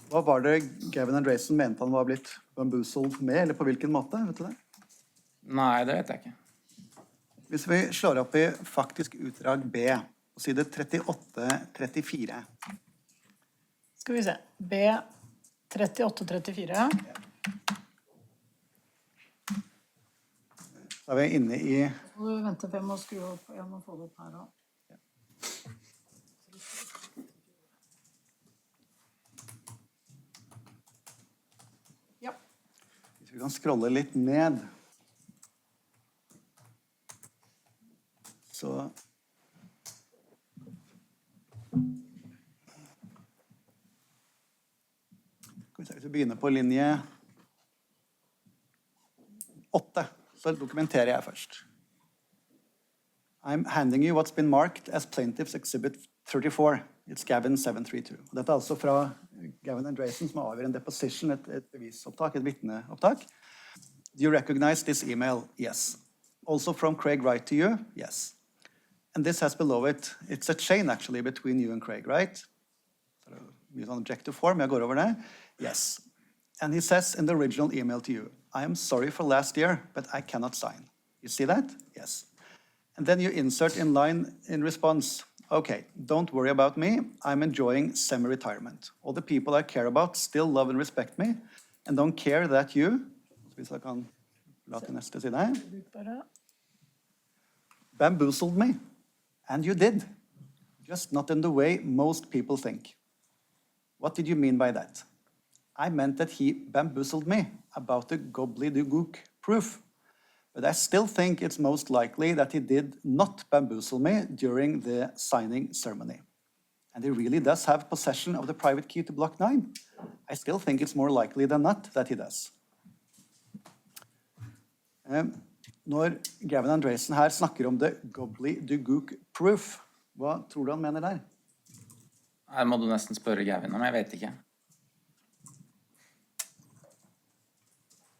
hva var det Gavin Andresen mente han var blitt bamboozled med, eller på hvilken måte, vet du det? Nei, det vet jeg ikke. Hvis vi slår opp i faktisk utdrag B, og side 38-34. Skal vi se. B 38-34. Da vi inne i... Vent, jeg må skru opp. Jeg må få det opp her også. Ja. Hvis vi kan scrolle litt ned. Så... Hvis vi begynner på linje 8, så dokumenterer jeg først. I'm handing you what's been marked as plaintiff's exhibit 34. It's Gavin 732. Dette altså fra Gavin Andresen, som avgjør en deposition, et bevisopptak, et vittneopptak. Do you recognize this email? Yes. Also from Craig Wright to you? Yes. And this has below it, it's a chain actually between you and Craig, right? Use an objective form, jeg går over det. Yes. And he says in the original email to you, I am sorry for last year, but I cannot sign. You see that? Yes. And then you insert in line in response, okay, don't worry about me. I'm enjoying semi-retirement. All the people I care about still love and respect me, and don't care that you, hvis jeg kan la til neste side, bamboozled me. And you did. Just not in the way most people think. What did you mean by that? I meant that he bamboozled me about the gobbledygook proof. But I still think it's most likely that he did not bamboozle me during the signing ceremony. And he really does have possession of the private key to block 9. I still think it's more likely than not that he does. Når Gavin Andresen her snakker om the gobbledygook proof, hva tror du han mener der? Her må du nesten spørre Gavin om, jeg vet ikke.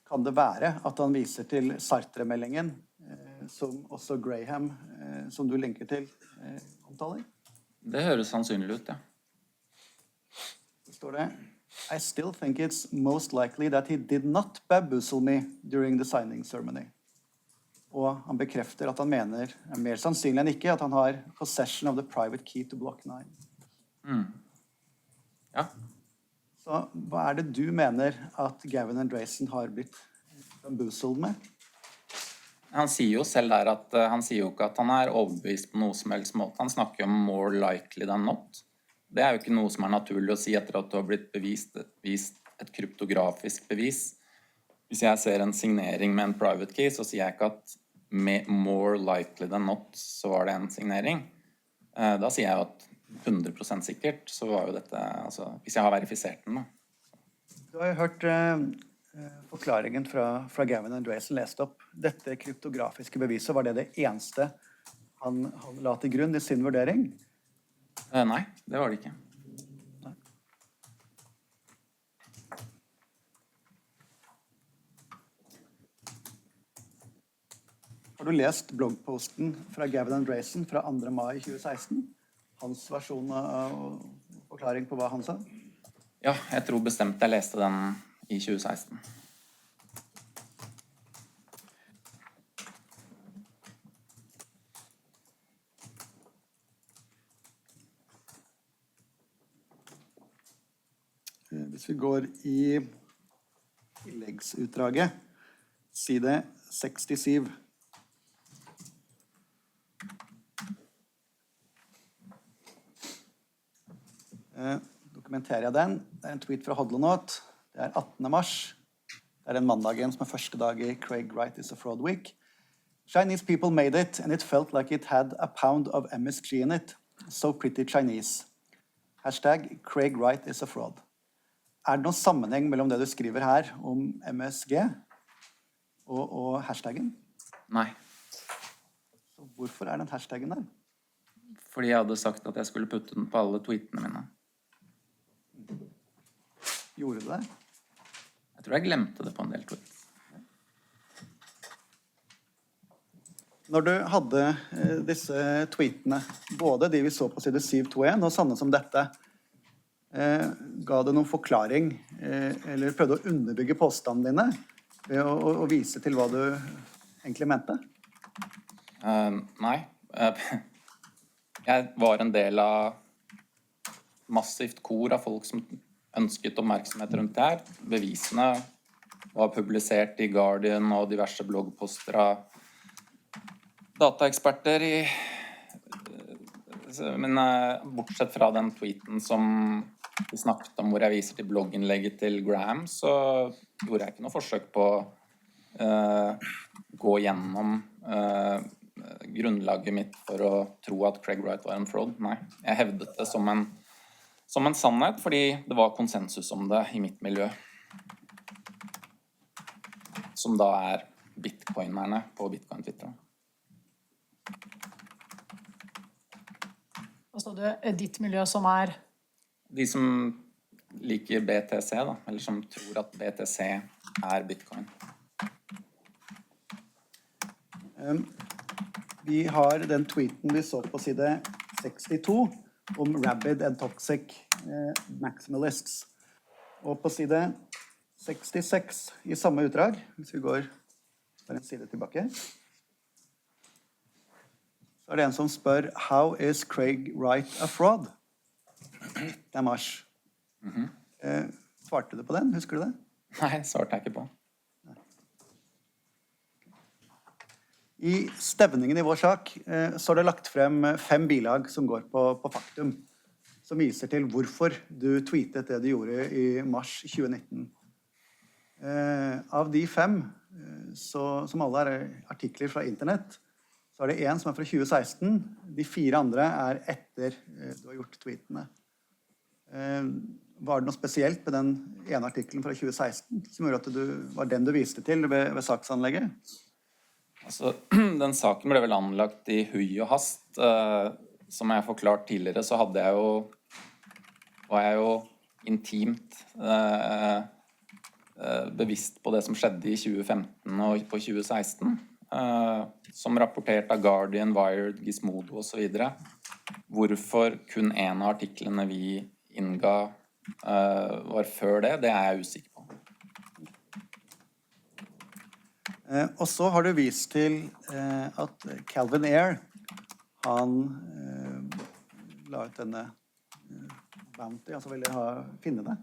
Kan det være at han viser til Sartre-meldingen, som også Graham, som du linker til, omtaler? Det høres sannsynlig ut, ja. Så står det, I still think it's most likely that he did not bamboozle me during the signing ceremony. Og han bekrefter at han mener, mer sannsynlig enn ikke, at han har possession of the private key to block 9. Ja. Så hva det du mener at Gavin Andresen har blitt bamboozled med? Han sier jo selv der at han sier jo ikke at han overbevist på noe som helst måte. Han snakker om more likely than not. Det jo ikke noe som naturlig å si etter at du har blitt vist et kryptografisk bevis. Hvis jeg ser en signering med en private key, så sier jeg ikke at med more likely than not så var det en signering. Da sier jeg jo at 100% sikkert, så var jo dette, altså, hvis jeg har verifisert den da. Du har jo hørt forklaringen fra Gavin Andresen lest opp. Dette kryptografiske beviset, var det eneste han la til grunn i sin vurdering? Nei, det var det ikke. Har du lest bloggposten fra Gavin Andresen fra 2. mai 2016? Hans versjon av forklaring på hva han sa? Ja, jeg tror bestemt jeg leste den i 2016. Hvis vi går i tilleggsutdraget, side 67. Dokumenterer jeg den. Det en tweet fra Hodlonaut. Det 18. mars. Det en mandagen som første dag i Craig Wright is a Fraud Week. Chinese people made it, and it felt like it had a pound of MSG in it. So pretty Chinese. Hashtag Craig Wright is a fraud. Det noen sammenheng mellom det du skriver her om MSG og hashtaggen? Nei. Så hvorfor den hashtaggen der? Fordi jeg hadde sagt at jeg skulle putte den på alle tweetene mine. Gjorde du det? Jeg tror jeg glemte det på en del tweets. Når du hadde disse tweetene, både de vi så på side 721 og sanne som dette, ga det noen forklaring, eller prøvde å underbygge påstandene dine ved å vise til hva du egentlig mente? Nei. Jeg var en del av massivt kor av folk som ønsket oppmerksomhet rundt det her. Bevisene var publisert i Guardian og diverse bloggposter av dataeksperter men bortsett fra den tweeten som vi snakket om hvor jeg viser til blogginnlegget til Graham, så gjorde jeg ikke noe forsøk på å gå gjennom grunnlaget mitt for å tro at Craig Wright var en fraud. Nei, jeg hevdet det som en sannhet, fordi det var konsensus om det i mitt miljø. Som da bitcoinerne på Bitcoin-Twitter. Hva sa du? Ditt miljø som De som liker BTC, da, eller som tror at BTC bitcoin. Vi har den tweeten vi så på side 62 om rabid and toxic maximalists. Og på side 66 i samme utdrag, hvis vi går en side tilbake, så det en som spør «How is Craig Wright a fraud?» Det mars. Svarte du på den? Husker du det? Nei, svarte jeg ikke på. I stevningen i vår sak så har det lagt frem 5 bilag som går på faktum, som viser til hvorfor du tweetet det du gjorde i mars 2019. Av de 5, som alle artikler fra internett, så det en som fra 2016, de 4 andre etter du har gjort tweetene. Var det noe spesielt med den ene artikkelen fra 2016 som gjorde at det var den du viste til ved saksanlegget? Altså, den saken ble vel anlagt i hui og hast. Som jeg har forklart tidligere, så var jeg jo intimt bevisst på det som skjedde i 2015 og på 2016. Som rapportert av Guardian, Wired, Gizmodo og så videre. Hvorfor kun en av artiklene vi innga var før det jeg usikker på. Og så har du vist til at Calvin Ayre, han la ut denne bounty, altså ville finne det.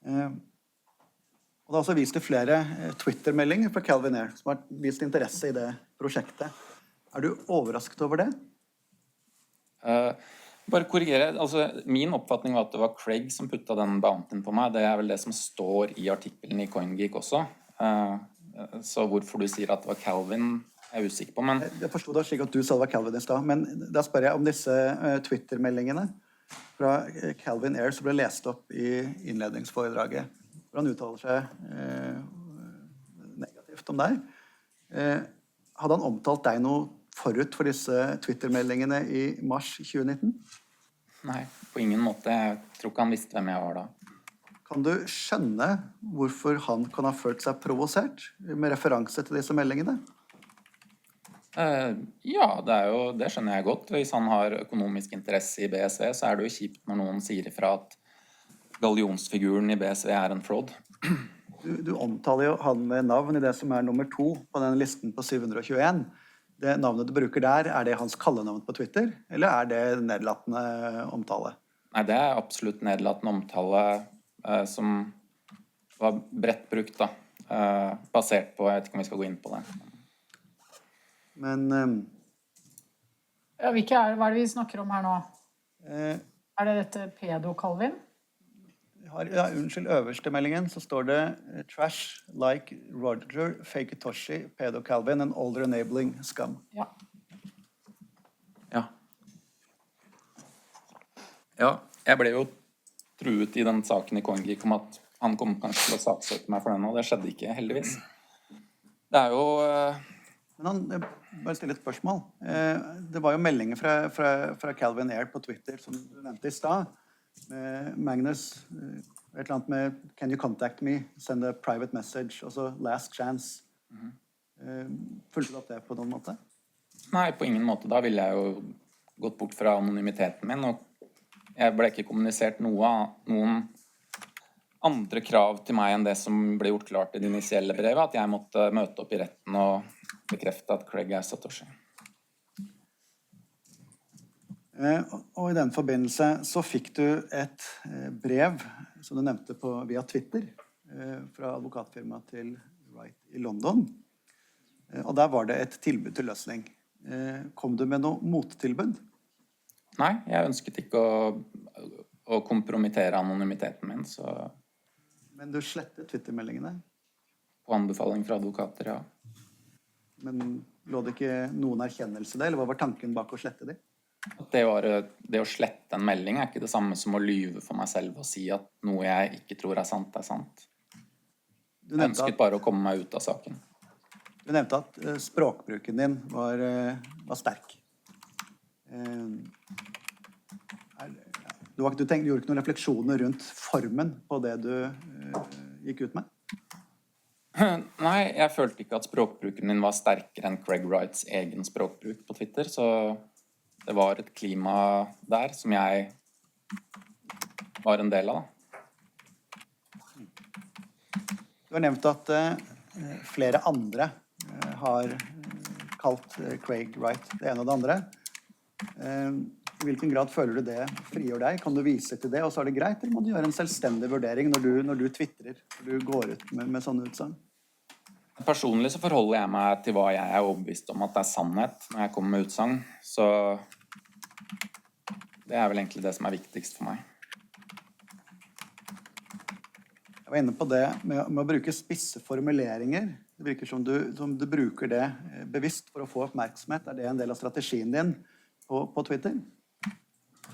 Og det har også vist til flere Twitter-meldinger fra Calvin Ayre, som har vist interesse i det prosjektet. Du overrasket over det? Bare korrigere. Altså, min oppfatning var at det var Craig som putta den bountyen på meg. Det vel det som står i artikkelen i CoinGeek også. Så hvorfor du sier at det var Calvin, jeg usikker på. Men jeg forstod det slik at du sa det var Calvin i sted, men da spør jeg om disse Twitter-meldingene fra Calvin Ayre som ble lest opp i innledningsforedraget. Hvor han uttaler seg negativt om deg. Hadde han omtalt deg noe forut for disse Twitter-meldingene i mars 2019? Nei, på ingen måte. Jeg tror ikke han visste hvem jeg var da. Kan du skjønne hvorfor han kan ha følt seg provosert med referanse til disse meldingene? Ja, det skjønner jeg godt. Hvis han har økonomisk interesse i BSV, så det jo kjipt når noen sier ifra at gallionsfiguren i BSV en fraud. Du omtaler jo han med navn i det som nummer 2 på den listen på 721. Det navnet du bruker der, det hans kallenavn på Twitter, eller det nedlatende omtale? Nei, det absolutt nedlatende omtale som var bredt brukt da, basert på, jeg vet ikke om vi skal gå inn på det. Men ja, hva det vi snakker om her nå? Det dette pedo-Calvin? Ja, unnskyld, øverste meldingen så står det trash like Roger, Faketoshi, pedo-Calvin and older enabling scum. Ja. Ja, jeg ble jo truet i den saken i CoinGeek om at han kom kanskje til å saksøke meg for den, og det skjedde ikke, heldigvis. Det jo... Men bare stille et spørsmål. Det var jo meldinger fra Calvin Ayre på Twitter, som du nevnte i sted, med Magnus, et eller annet med «Can you contact me? Send a private message», altså «last chance». Fulgte du opp det på noen måte? Nei, på ingen måte. Da ville jeg jo gått bort fra anonymiteten min, og jeg ble ikke kommunisert noen andre krav til meg enn det som ble gjort klart i det initielle brevet, at jeg måtte møte opp i retten og bekrefte at Craig Satoshi. Og i den forbindelse så fikk du et brev, som du nevnte via Twitter, fra advokatfirmaet til Wright i London. Og der var det et tilbud til løsning. Kom du med noe mottilbud? Nei, jeg ønsket ikke å kompromittere anonymiteten min, så... Men du slettet Twitter-meldingene? På anbefaling fra advokater, ja. Men lå det ikke noen erkjennelse det, eller hva var tanken bak å slette de? Det å slette en melding ikke det samme som å lyve for meg selv og si at noe jeg ikke tror sant, sant. Jeg ønsket bare å komme meg ut av saken. Du nevnte at språkbruken din var sterk. Du gjorde ikke noen refleksjoner rundt formen på det du gikk ut med? Nei, jeg følte ikke at språkbruken min var sterkere enn Craig Wrights egen språkbruk på Twitter, så det var et klima der som jeg var en del av. Du har nevnt at flere andre har kalt Craig Wright det ene og det andre. I hvilken grad føler du det frigjør deg? Kan du vise til det, og så det greit, eller må du gjøre en selvstendig vurdering når du twittrer, når du går ut med sånne utsagn? Personlig så forholder jeg meg til hva jeg overbevist om at det sannhet når jeg kommer med utsagn, så det vel egentlig det som viktigst for meg. Jeg var inne på det med å bruke spisse formuleringer. Det virker som du bruker det bevisst for å få oppmerksomhet. Det en del av strategien din på Twitter?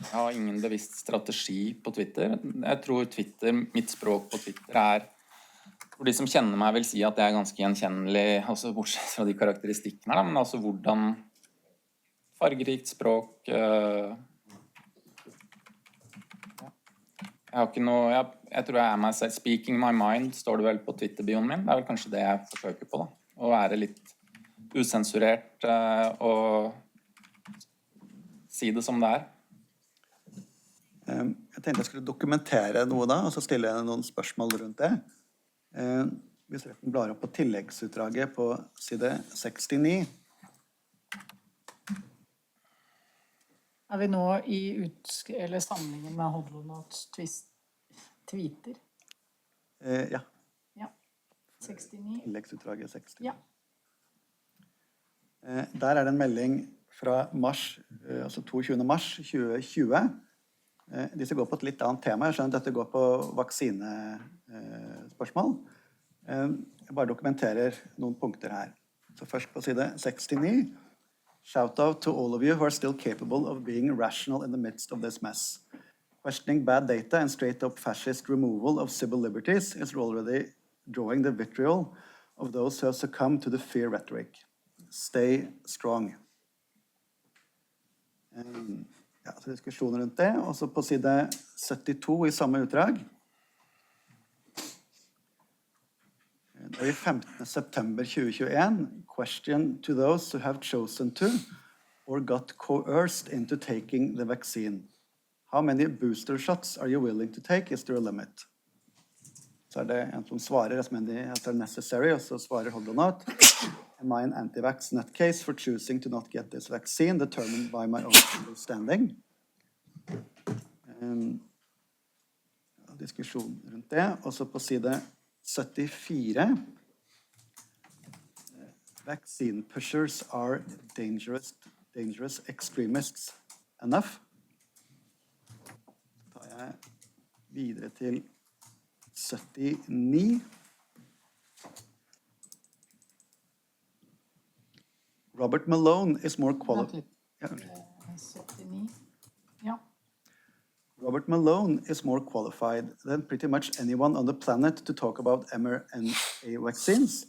Jeg har ingen bevisst strategi på Twitter. Jeg tror mitt språk på Twitter for de som kjenner meg vil si at jeg ganske gjenkjennelig, altså bortsett fra de karakteristikkene, men altså hvordan fargerikt språk... Jeg har ikke noe... Jeg tror jeg meg selv. Speaking my mind står det vel på Twitter-bioen min. Det vel kanskje det jeg forsøker på da. Å være litt usensurert og si det som det Jeg tenkte jeg skulle dokumentere noe da, og så stille jeg noen spørsmål rundt det. Hvis retten blar opp på tilleggsutdraget på side 69. Vi nå i samlingen med Hodlonaut tweeter? Ja. Ja, 69. Tilleggsutdraget 60. Ja. Der det en melding fra mars, altså 22. mars 2020. Disse går på et litt annet tema. Jeg skjønner at dette går på vaksinespørsmål. Jeg bare dokumenterer noen punkter her. Så først på side 69. Shout out to all of you who are still capable of being rational in the midst of this mess. Questioning bad data and straight-up fascist removal of civil liberties is already drawing the vitriol of those who have succumbed to the fear rhetoric. Stay strong. Ja, så diskusjoner rundt det. Og så på side 72 i samme utdrag. I 15. september 2021, question to those who have chosen to or got coerced into taking the vaccine. How many booster shots are you willing to take? Is there a limit? Så det en som svarer as many as are necessary, og så svarer hold or not. Am I an anti-vax nutcase for choosing to not get this vaccine determined by my own understanding? Diskusjon rundt det. Og så på side 74. Vaccine pushers are dangerous extremists enough. Så tar jeg videre til 79. Robert Malone is more qualified. 79. Ja. Robert Malone is more qualified than pretty much anyone on the planet to talk about mRNA vaccines.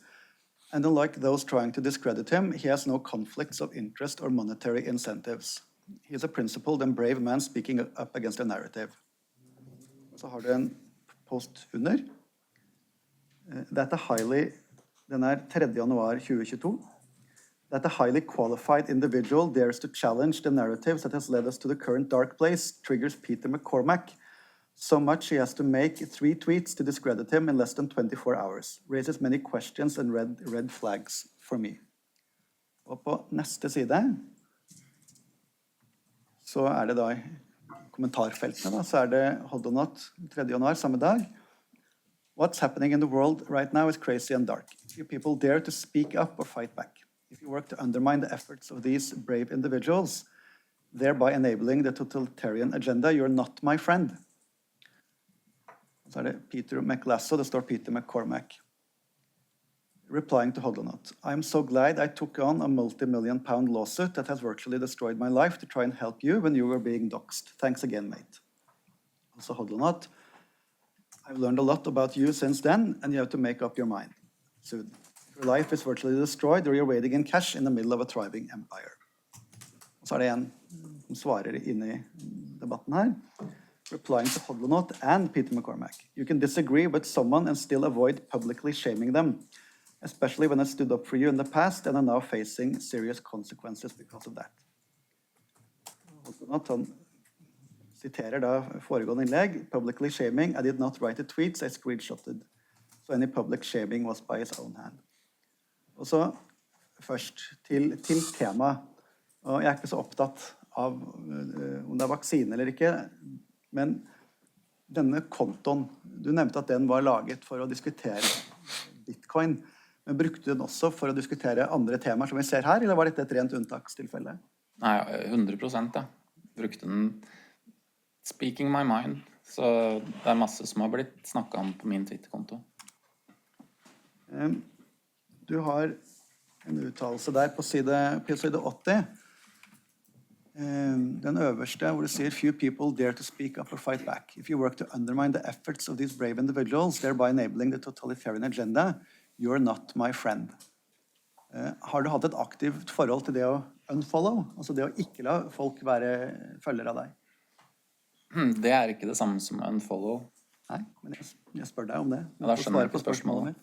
And unlike those trying to discredit him, he has no conflicts of interest or monetary incentives. He is a principled and brave man speaking up against a narrative. Så har du en post under. Den 3. januar 2022. That a highly qualified individual dares to challenge the narratives that has led us to the current dark place triggers Peter McCormack so much he has to make 3 tweets to discredit him in less than 24 hours. Raises many questions and red flags for me. Og på neste side så det da I kommentarfeltene da, så det hold on not 3. januar samme dag. What's happening in the world right now is crazy and dark. Few people dare to speak up or fight back. If you work to undermine the efforts of these brave individuals, thereby enabling the totalitarian agenda, you're not my friend. Så det Peter McLasso, det står Peter McCormack. Replying to Hodlonaut, I'm so glad I took on a multi-million-pound lawsuit that has virtually destroyed my life to try and help you when you were being doxxed. Thanks again, mate. Also Hodlonaut, I've learned a lot about you since then, and you have to make up your mind soon. Your life is virtually destroyed, or you're waiting in cash in the middle of a thriving empire. Og så det en som svarer inne I debatten her. Replying to Hodlonaut and Peter McCormack. You can disagree with someone and still avoid publicly shaming them, especially when I stood up for you in the past and are now facing serious consequences because of that. Hodlonaut, han siterer da foregående innlegg. Publicly shaming, I did not write the tweets, I screenshotted. So any public shaming was by his own hand. Og så først til tema. Og jeg ikke så opptatt av om det vaksine eller ikke, men denne kontoen, du nevnte at den var laget for å diskutere Bitcoin, men brukte du den også for å diskutere andre temaer som vi ser her, eller var dette et rent unntakstilfelle? Nei, 100%, ja. Brukte den speaking my mind, så det masse som har blitt snakket om på min Twitter-konto. Du har en uttalelse der på side 80. Den øverste hvor du sier few people dare to speak up or fight back. If you work to undermine the efforts of these brave individuals, thereby enabling the totalitarian agenda, you're not my friend. Har du hatt et aktivt forhold til det å unfollow? Altså det å ikke la folk være følgere av deg? Det ikke det samme som unfollow. Nei, men jeg spør deg om det. Ja, da skjønner jeg ikke spørsmålet mitt.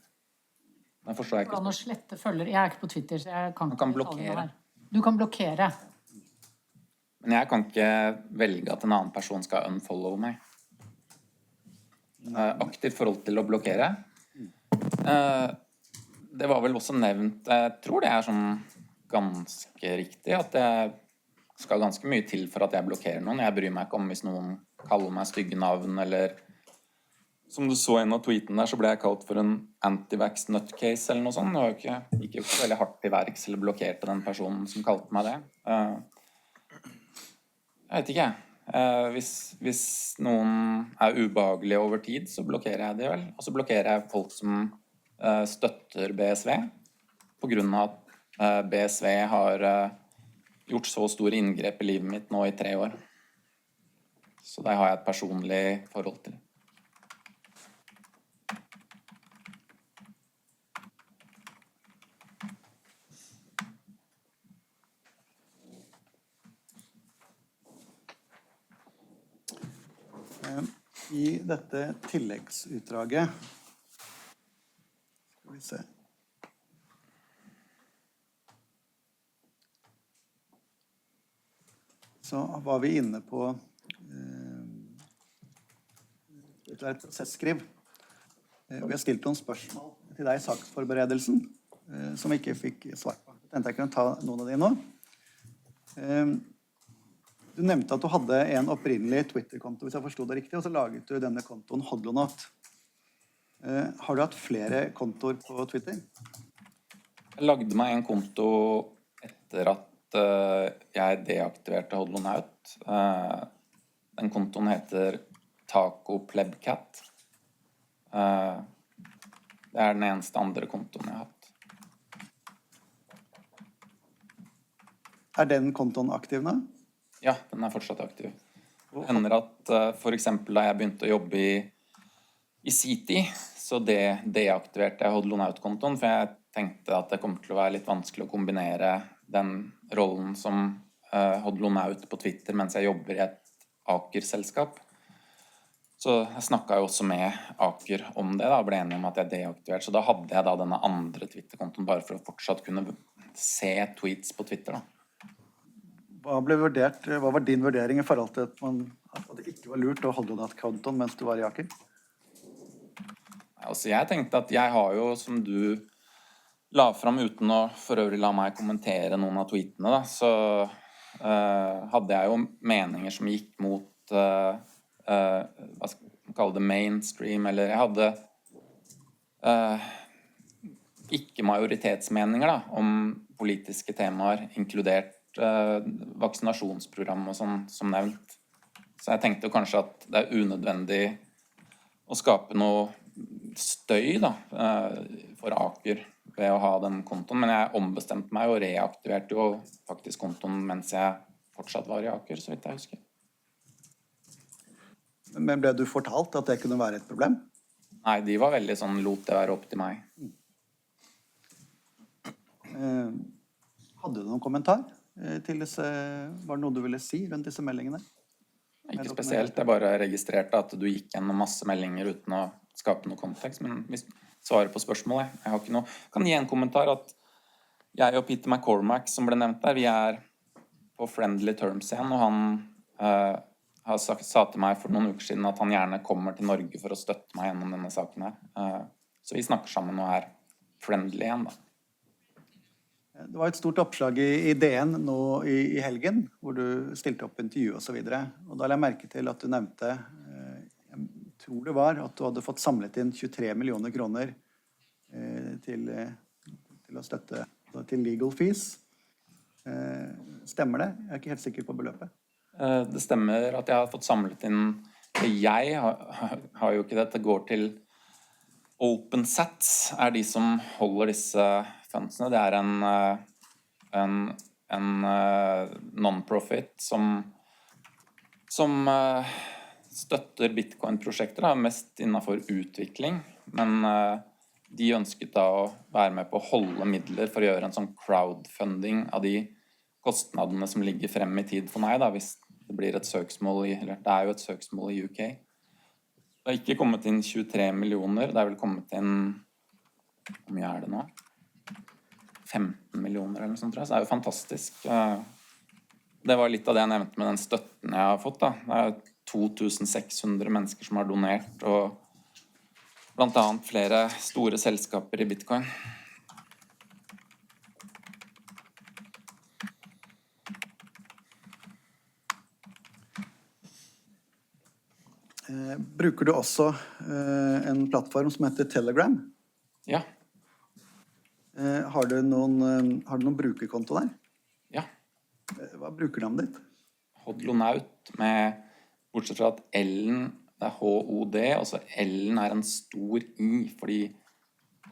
Jeg forstår ikke Hvordan å slette følgere? Jeg ikke på Twitter, så jeg kan ikke blokkere. Du kan blokkere. Men jeg kan ikke velge at en annen person skal unfollow meg. Aktivt forhold til å blokkere. Det var vel også nevnt, jeg tror det sånn ganske riktig, at det skal ganske mye til for at jeg blokkerer noen. Jeg bryr meg ikke om hvis noen kaller meg stygge navn, eller som du så en av tweeten der, så ble jeg kalt for en anti-vax nutcase eller noe sånt. Det var jo ikke så veldig hardt I verks eller blokkerte den personen som kalte meg det. Jeg vet ikke. Hvis noen ubehagelig over tid, så blokkerer jeg det vel. Og så blokkerer jeg folk som støtter BSV, på grunn av at BSV har gjort så store inngrep I livet mitt nå I 3 år. Så det har jeg et personlig forhold til. I dette tilleggsutdraget Skal vi se. Så var vi inne på et prosessskriv. Vi har stilt noen spørsmål til deg i saksforberedelsen, som vi ikke fikk svar på. Jeg tenkte jeg kunne ta noen av de nå. Du nevnte at du hadde en opprinnelig Twitter-konto, hvis jeg forstod det riktig, og så laget du denne kontoen Hodlonaut. Har du hatt flere kontoer på Twitter? Jeg lagde meg en konto etter at jeg deaktiverte Hodlonaut. Den kontoen heter Taco Plebcat. Det den eneste andre kontoen jeg har hatt. Den kontoen aktiv nå? Ja, den fortsatt aktiv. Det hender at for eksempel da jeg begynte å jobbe i City, så deaktiverte jeg Hodlonaut-kontoen, for jeg tenkte at det kommer til å være litt vanskelig å kombinere den rollen som Hodlonaut på Twitter mens jeg jobber i et Aker-selskap. Så jeg snakket jo også med Aker om det, og ble enig om at jeg deaktiverte. Så da hadde jeg da denne andre Twitter-kontoen bare for å fortsatt kunne se tweets på Twitter. Da. Hva var din vurdering i forhold til at det ikke var lurt å holde den kontoen mens du var i Aker? Altså jeg tenkte at jeg har jo, som du la frem uten å for øvrig la meg kommentere noen av tweetene, da, så hadde jeg jo meninger som gikk mot hva skal man kalle det, mainstream, eller jeg hadde ikke majoritetsmeninger da, om politiske temaer, inkludert vaksinasjonsprogram og sånn som nevnt. Så jeg tenkte jo kanskje at det unødvendig å skape noe støy da, for Aker ved å ha den kontoen, men jeg ombestemte meg og reaktiverte jo faktisk kontoen mens jeg fortsatt var i Aker, så vidt jeg husker. Men ble du fortalt at det kunne være et problem? Nei, de var veldig sånn, lot det være opp til meg. Hadde du noen kommentar til disse, var det noe du ville si rundt disse meldingene? Ikke spesielt, jeg bare registrerte at du gikk gjennom masse meldinger uten å skape noe kontekst, men hvis svarer på spørsmålet, jeg har ikke noe, kan gi en kommentar at jeg og Peter McCormack, som ble nevnt der, vi på friendly terms igjen, og han sa til meg for noen uker siden at han gjerne kommer til Norge for å støtte meg gjennom denne saken her. Så vi snakker sammen og friendly igjen da. Det var et stort oppslag i DN nå i helgen, hvor du stilte opp intervju og så videre. Og da la jeg merke til at du nevnte, jeg tror det var, at du hadde fått samlet inn 23 millioner kroner til å støtte til legal fees. Stemmer det? Jeg ikke helt sikker på beløpet. Det stemmer at jeg har fått samlet inn. Jeg har jo ikke det. Det går til OpenSats, de som holder disse fundsene. Det en non-profit som støtter Bitcoin-prosjekter, mest innenfor utvikling. Men de ønsket da å være med på å holde midler for å gjøre en sånn crowdfunding av de kostnadene som ligger frem i tid for meg, da, hvis det blir et søksmål eller det jo et søksmål i UK. Det har ikke kommet inn 23 millioner, det vel kommet inn, hvor mye det nå? 15 millioner eller noe sånt, tror jeg, så det jo fantastisk. Det var litt av det jeg nevnte med den støtten jeg har fått, da. Det 2600 mennesker som har donert, og blant annet flere store selskaper i Bitcoin. Bruker du også en plattform som heter Telegram? Ja. Har du noen brukerkonto der? Ja. Hva bruker navnet ditt? Hodlonaut, bortsett fra at L-en HOD, altså L-en en stor I, fordi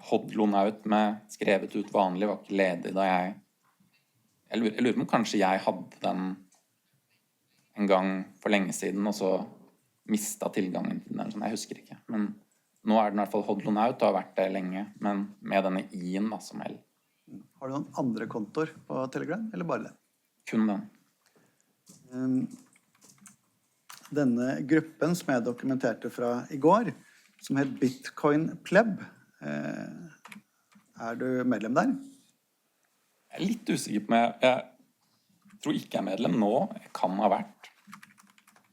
Hodlonaut med skrevet ut vanlig var ikke ledig da jeg lurer på om kanskje jeg hadde den en gang for lenge siden, og så mistet tilgangen til den, jeg husker ikke. Men nå den i hvert fall Hodlonaut, og har vært det lenge, men med denne I-en da, som L. Har du noen andre kontoer på Telegram, eller bare det? Kun den. Denne gruppen som jeg dokumenterte fra i går, som het Bitcoin Pleb, du medlem der? Jeg litt usikker på meg. Jeg tror ikke jeg er medlem nå. Jeg kan ha vært.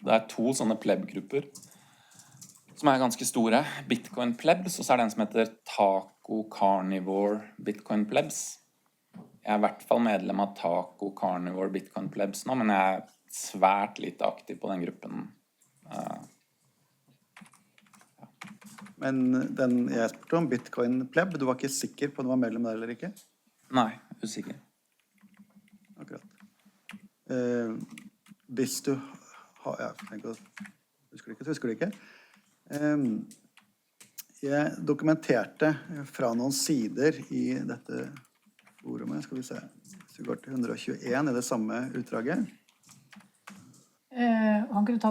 Det 2 sånne pleb-grupper som ganske store. Bitcoin Plebs, og så det en som heter Taco Carnivore Bitcoin Plebs. Jeg i hvert fall medlem av Taco Carnivore Bitcoin Plebs nå, men jeg svært lite aktiv på den gruppen. Men den jeg spurte om, Bitcoin Pleb, du var ikke sikker på om du var medlem der eller ikke? Nei, usikker. Akkurat. Hvis du har... Ja, husker du ikke? Jeg dokumenterte fra noen sider i dette forumet, skal vi se, hvis vi går til 121 i det samme utdraget. Han kunne ta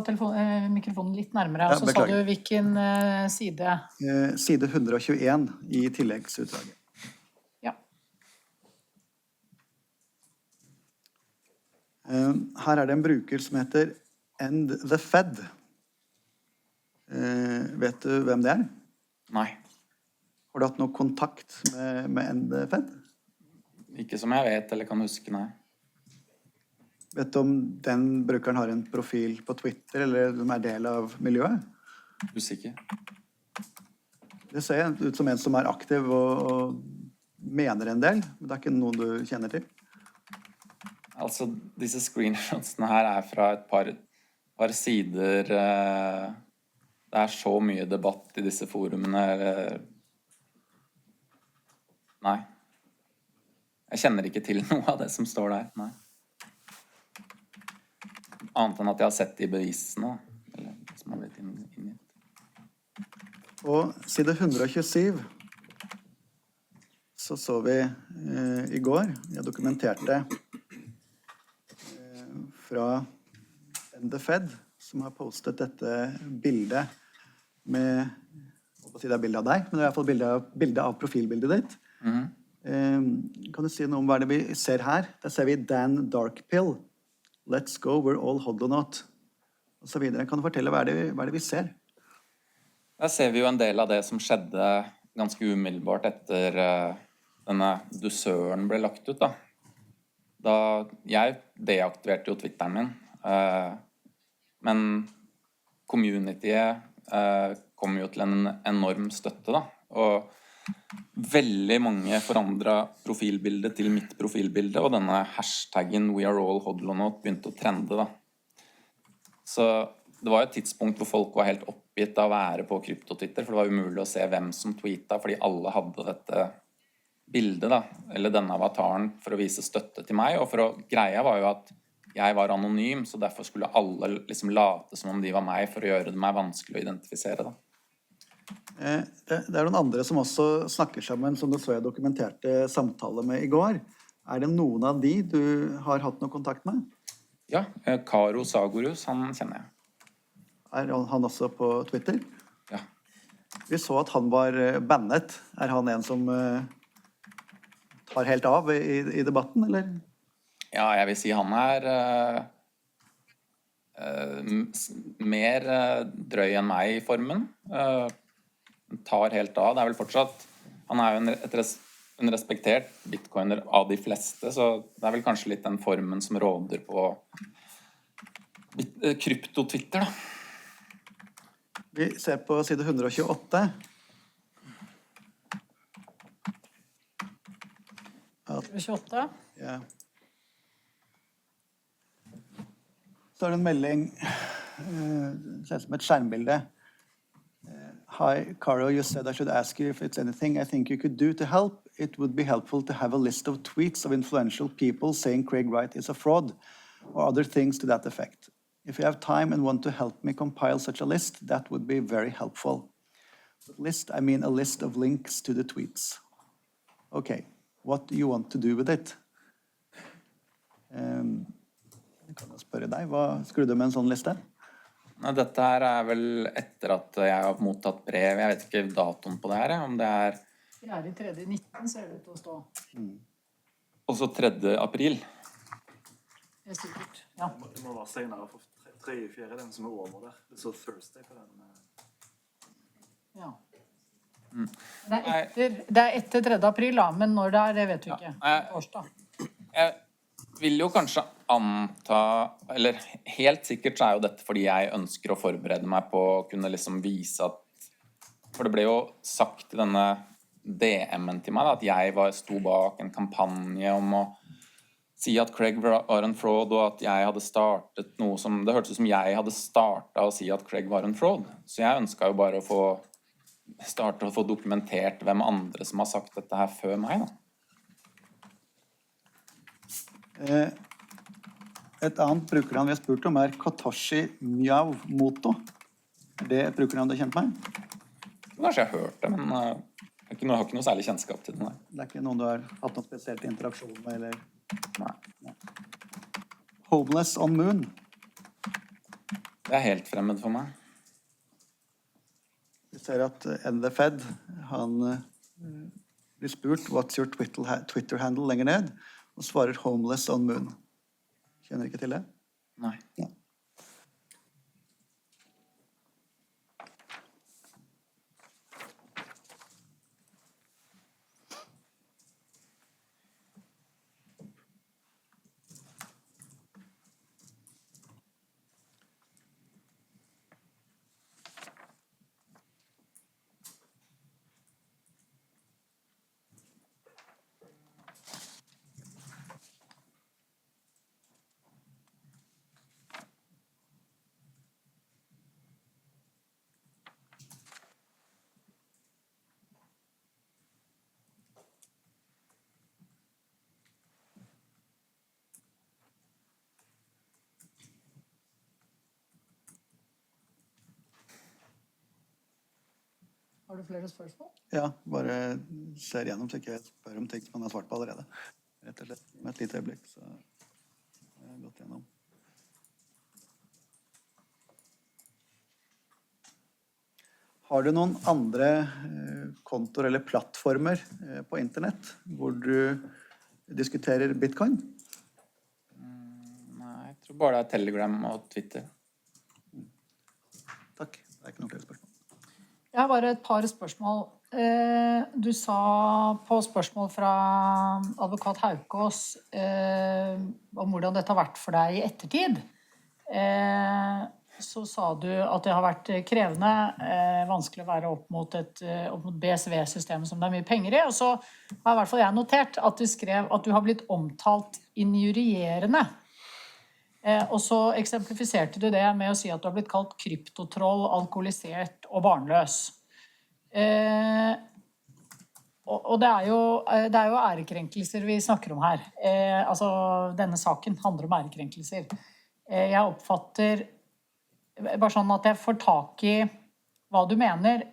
mikrofonen litt nærmere, og så sa du hvilken side? Side 121 i tilleggsutdraget. Ja. Her det en bruker som heter End the Fed. Vet du hvem det Nei. Har du hatt noe kontakt med End the Fed? Ikke som jeg vet, eller kan huske, nei. Vet du om den brukeren har en profil på Twitter, eller som del av miljøet? Usikker. Det ser ut som en som aktiv og mener en del, men det ikke noen du kjenner til. Altså, disse screenshotsene her fra et par sider. Det så mye debatt i disse forumene. Nei. Jeg kjenner ikke til noe av det som står der, nei. Annet enn at jeg har sett de bevisene, eller som har blitt inngitt. På side 127 så vi i går, jeg dokumenterte fra The Fed, som har postet dette bildet med, jeg håper å si det bildet av deg, men det i hvert fall bildet av profilbildet ditt. Kan du si noe om hva det vi ser her? Der ser vi Dan Darkpill. Let's go, we're all hodlonaut. Og så videre. Kan du fortelle hva det vi ser? Der ser vi jo en del av det som skjedde ganske umiddelbart etter denne dusøren ble lagt ut. Da jeg deaktiverte jo Twitteren min, men communityet kom jo til en enorm støtte, og veldig mange forandret profilbildet til mitt profilbilde, og denne hashtaggen We Are All Hodlonaut begynte å trende. Så det var et tidspunkt hvor folk var helt oppgitt av å være på krypto-Twitter, for det var umulig å se hvem som tweetet, fordi alle hadde dette bildet, eller denne avataren, for å vise støtte til meg. Og greia var jo at jeg var anonym, så derfor skulle alle liksom late som om de var meg, for å gjøre det meg vanskelig å identifisere. Det noen andre som også snakker sammen, som du så jeg dokumenterte samtale med i går. Det noen av de du har hatt noe kontakt med? Ja, Karo Sagorus, han kjenner jeg. Han også på Twitter? Ja. Vi så at han var bannet. Han en som tar helt av i debatten, eller? Ja, jeg vil si han mer drøy enn meg i formen. Tar helt av. Det vel fortsatt... Han jo en respektert bitcoiner av de fleste, så det vel kanskje litt den formen som råder på krypto-Twitter, Vi ser på side 128. At, 28? Ja. Så det en melding, ser ut som et skjermbilde. Hi, Caro, you said I should ask you if it's anything I think you could do to help. It would be helpful to have a list of tweets of influential people saying Craig Wright is a fraud, or other things to that effect. If you have time and want to help me compile such a list, that would be very helpful. With list, I mean a list of links to the tweets. Okay, what do you want to do with it? Jeg kan spørre deg, hva skulle du med en sånn liste? Dette her vel etter at jeg har mottatt brev. Jeg vet ikke datoen på det her, om det 4.3.19 ser det ut til å stå. Også 3. april. Det sikkert, ja. Det må være senere, for 3.4. den som over der. Det så Thursday på den. Ja. Det er etter 3. april da, men når det vet vi ikke. Torsdag. Jeg vil jo kanskje anta, eller helt sikkert så jo dette fordi jeg ønsker å forberede meg på å kunne liksom vise at, for det ble jo sagt i denne DM-en til meg da, at jeg sto bak en kampanje om å si at Craig var en fraud, og at jeg hadde startet noe som, det hørtes ut som jeg hadde startet å si at Craig var en fraud. Så jeg ønsket jo bare å starte å få dokumentert hvem andre som har sagt dette her før meg da. Et annet brukernavn vi har spurt om Kotoshi Miao Moto. Det et brukernavn du har kjent med? Kanskje jeg har hørt det, men jeg har ikke noe særlig kjennskap til det. Det er ikke noen du har hatt noe spesielt interaksjon med, eller? Nei. Homeless on Moon. Det helt fremmed for meg. Vi ser at The Fed, han blir spurt what's your Twitter handle lenger ned, og svarer Homeless on Moon. Kjenner ikke til det? Nei. Ja. Har du flere spørsmål? Ja, bare ser gjennom så ikke jeg spør om ting som man har svart på allerede. Rett og slett. Med et lite øyeblikk så har jeg gått gjennom. Har du noen andre kontoer eller plattformer på internett hvor du diskuterer Bitcoin? Nei, jeg tror bare det Telegram og Twitter. Takk. Det ikke noen flere spørsmål. Jeg har bare et par spørsmål. Du sa på spørsmål fra advokat Haukås om hvordan dette har vært for deg i ettertid. Så sa du at det har vært krevende, vanskelig å være opp mot BSV-systemet som det mye penger i. Og så har i hvert fall jeg notert at du skrev at du har blitt omtalt injurierende. Og så eksemplifiserte du det med å si at du har blitt kalt kryptotroll, alkoholisert og barnløs. Og det er jo ærekrenkelser vi snakker om her. Altså, denne saken handler om ærekrenkelser. Jeg oppfatter, bare sånn at jeg får tak i hva du mener,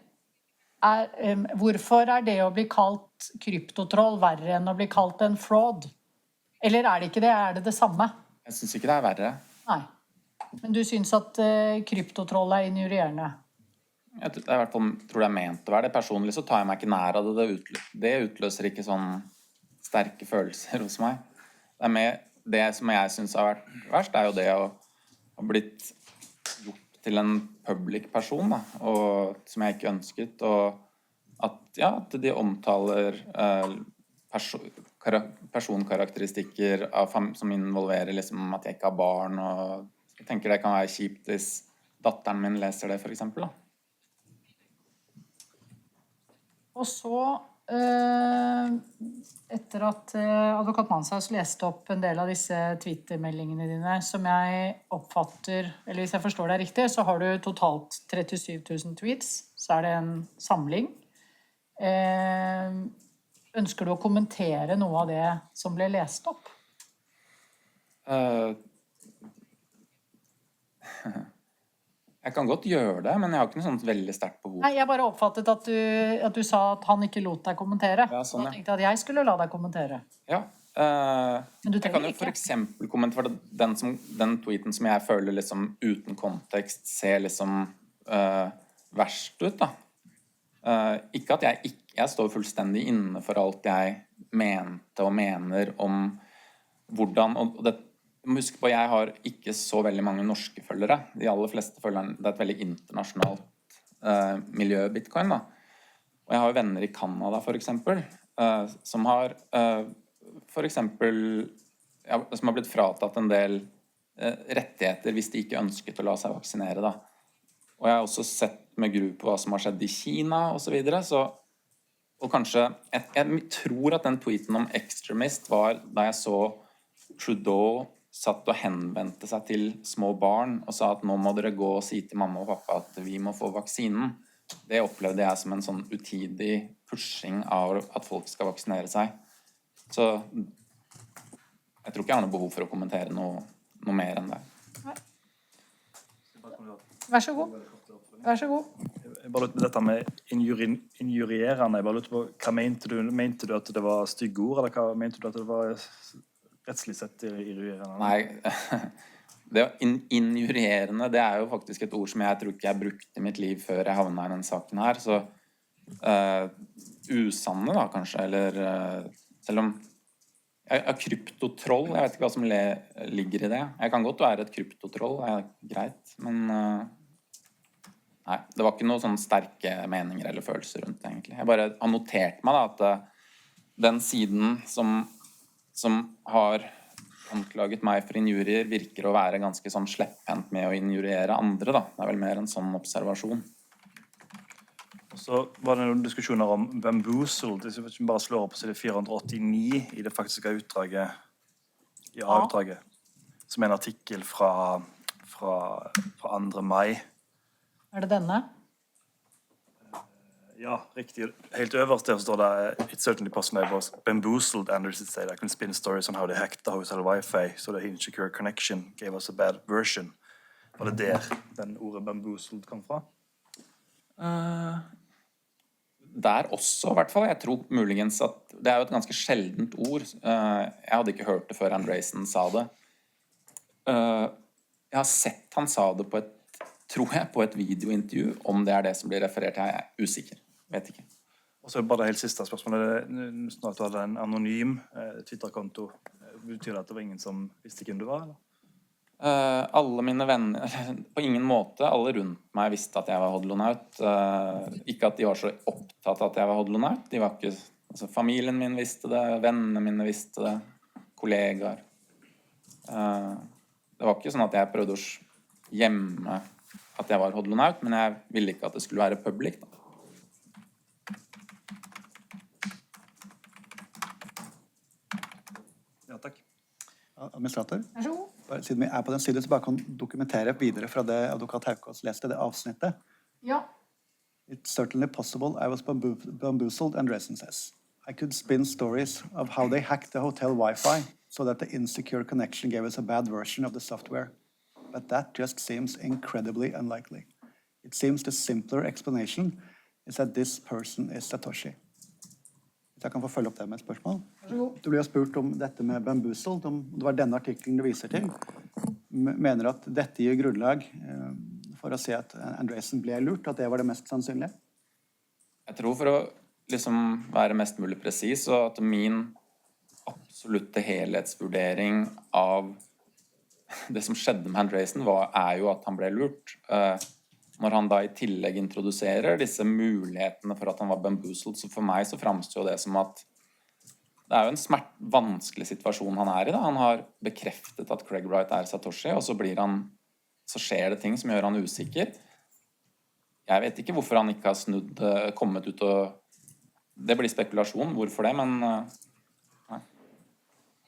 hvorfor det å bli kalt kryptotroll verre enn å bli kalt en fraud? Eller det ikke det? Det det samme? Jeg synes ikke det verre. Nei. Men du synes at kryptotroll injurierende? Jeg tror, i hvert fall tror det ment å være det. Personlig så tar jeg meg ikke nær av det. Det utløser ikke sånn sterke følelser hos meg. Det som jeg synes har vært verst, jo det å ha blitt gjort til en public person, da, og, som jeg ikke ønsket, og at de omtaler personkarakteristikker som involverer liksom at jeg ikke har barn, og jeg tenker det kan være kjipt hvis datteren min leser det, for eksempel. Da. Og så, etter at advokat Manshaus leste opp en del av disse Twitter-meldingene dine, som jeg oppfatter, eller hvis jeg forstår deg riktig, så har du totalt 37 000 tweets, så det en samling. Ønsker du å kommentere noe av det som ble lest opp? Jeg kan godt gjøre det, men jeg har ikke noe sånt veldig sterkt behov. Nei, jeg bare oppfattet at du sa at han ikke lot deg kommentere. Ja, sånn, jeg tenkte at jeg skulle la deg kommentere. Ja. Men du jeg kan jo ikke. for eksempel kommentere den tweeten som jeg føler liksom uten kontekst ser liksom verst ut, da. Ikke at jeg står fullstendig inne for alt jeg mente og mener om hvordan, og det, husk på, jeg har ikke så veldig mange norske følgere. De aller fleste følgerne, det et veldig internasjonalt miljø Bitcoin, da. Og jeg har jo venner i Canada, for eksempel, som har for eksempel som har blitt fratatt en del rettigheter hvis de ikke ønsket å la seg vaksinere. Da. Og jeg har også sett med gru på hva som har skjedd i Kina og så videre. Og kanskje, jeg tror at den tweeten om extremist var da jeg så Trudeau satt og henvendte seg til små barn og sa at nå må dere gå og si til mamma og pappa at vi må få vaksinen. Det opplevde jeg som en sånn utidig pushing av at folk skal vaksinere seg. Så jeg tror ikke jeg har noe behov for å kommentere noe mer enn det. Vær så god. Vær så god. Bare dette med injurierende, jeg bare lurte på, hva mente du at det var stygge ord, eller hva mente du at det var rettslig sett injurierende? Nei, det injurierende, det er jo faktisk et ord som jeg tror ikke jeg brukte i mitt liv før jeg havnet i den saken her, så usanne da kanskje, eller selv om kryptotroll, jeg vet ikke hva som ligger i det. Jeg kan godt være et kryptotroll, det er greit, men nei, det var ikke noen sånne sterke meninger eller følelser rundt det egentlig. Jeg bare har notert meg da at den siden som har anklaget meg for injurier virker å være ganske sånn slepphendt med å injuriere andre da. Det er vel mer en sånn observasjon. Og så var det noen diskusjoner om bamboozled, hvis vi bare slår opp på side 489 i det faktiske utdraget, i A-utdraget, som en artikkel fra 2. mai. Er det denne? Ja, riktig. Helt øverst der står det It's certainly possible I was bamboozled, Anderson said. I can spin stories on how they hacked the hotel Wi-Fi so the insecure connection gave us a bad version. Var det der den ordet bamboozled kom fra? Der også, i hvert fall. Jeg tror muligens at det er jo et ganske sjeldent ord. Jeg hadde ikke hørt det før Andresen sa det. Jeg har sett han sa det på et videointervju. Om det er det som blir referert her, jeg er usikker. Vet ikke. Og så bare det helt siste spørsmålet. Snart du hadde en anonym Twitter-konto. Betyr det at det var ingen som visste hvem du var, eller? Alle mine venner, på ingen måte, alle rundt meg visste at jeg var hodlonaut. Ikke at de var så opptatt av at jeg var hodlonaut. De var ikke, altså, familien min visste det, vennene mine visste det, kollegaer. Det var ikke sånn at jeg prøvde å gjemme at jeg var hodlonaut, men jeg ville ikke at det skulle være public da. Ja, takk. Administrator? Vær så god. Siden vi er på den siden, så bare kan dokumentere videre fra det advokat Haukås leste, det avsnittet. Ja. It's certainly possible I was bamboozled, Andresen says. I could spin stories of how they hacked the hotel Wi-Fi so that the insecure connection gave us a bad version of the software. But that just seems incredibly unlikely. It seems the simpler explanation is that this person is Satoshi. Hvis jeg kan få følge opp det med et spørsmål. Du blir jo spurt om dette med bamboozled, om det var denne artikkelen du viser til. Mener at dette gir grunnlag for å si at Andresen ble lurt, at det var det mest sannsynlige? Jeg tror for å liksom være mest mulig presis, og at min absolutte helhetsvurdering av det som skjedde med Andresen er jo at han ble lurt. Når han da i tillegg introduserer disse mulighetene for at han var bamboozled, så for meg så fremstår det som at det er jo en vanskelig situasjon han er i da. Han har bekreftet at Craig Wright er Satoshi, og så skjer det ting som gjør han usikker. Jeg vet ikke hvorfor han ikke har snudd, kommet ut og det blir spekulasjon, hvorfor det, men nei.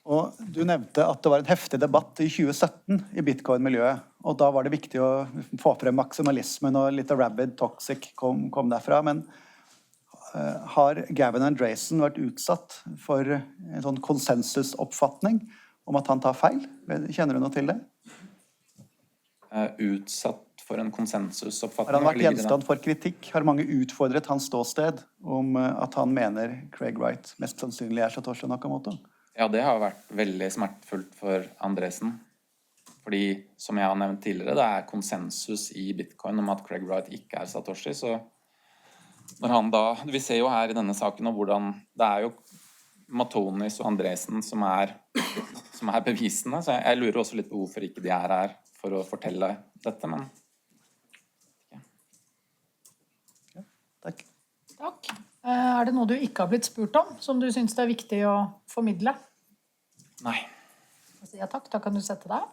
Og du nevnte at det var en heftig debatt i 2017 i Bitcoin-miljøet, og da var det viktig å få frem maksimalismen, og litt av Rabid Toxic kom derfra, men har Gavin Andresen vært utsatt for en sånn konsensusoppfatning om at han tar feil? Kjenner du noe til det? Utsatt for en konsensusoppfatning? Har han vært gjenstand for kritikk? Har mange utfordret hans ståsted om at han mener Craig Wright mest sannsynlig er Satoshi Nakamoto? Ja, det har vært veldig smertefullt for Andresen. Fordi, som jeg har nevnt tidligere, det er konsensus i Bitcoin om at Craig Wright ikke er Satoshi, så når han da, vi ser jo her i denne saken og hvordan det er jo Matonis og Andresen som er bevisene, så jeg lurer også litt på hvorfor ikke de er her for å fortelle dette, men ja, takk. Takk. Det noe du ikke har blitt spurt om, som du synes det er viktig å formidle? Nei. Da sier jeg takk, da kan du sette deg.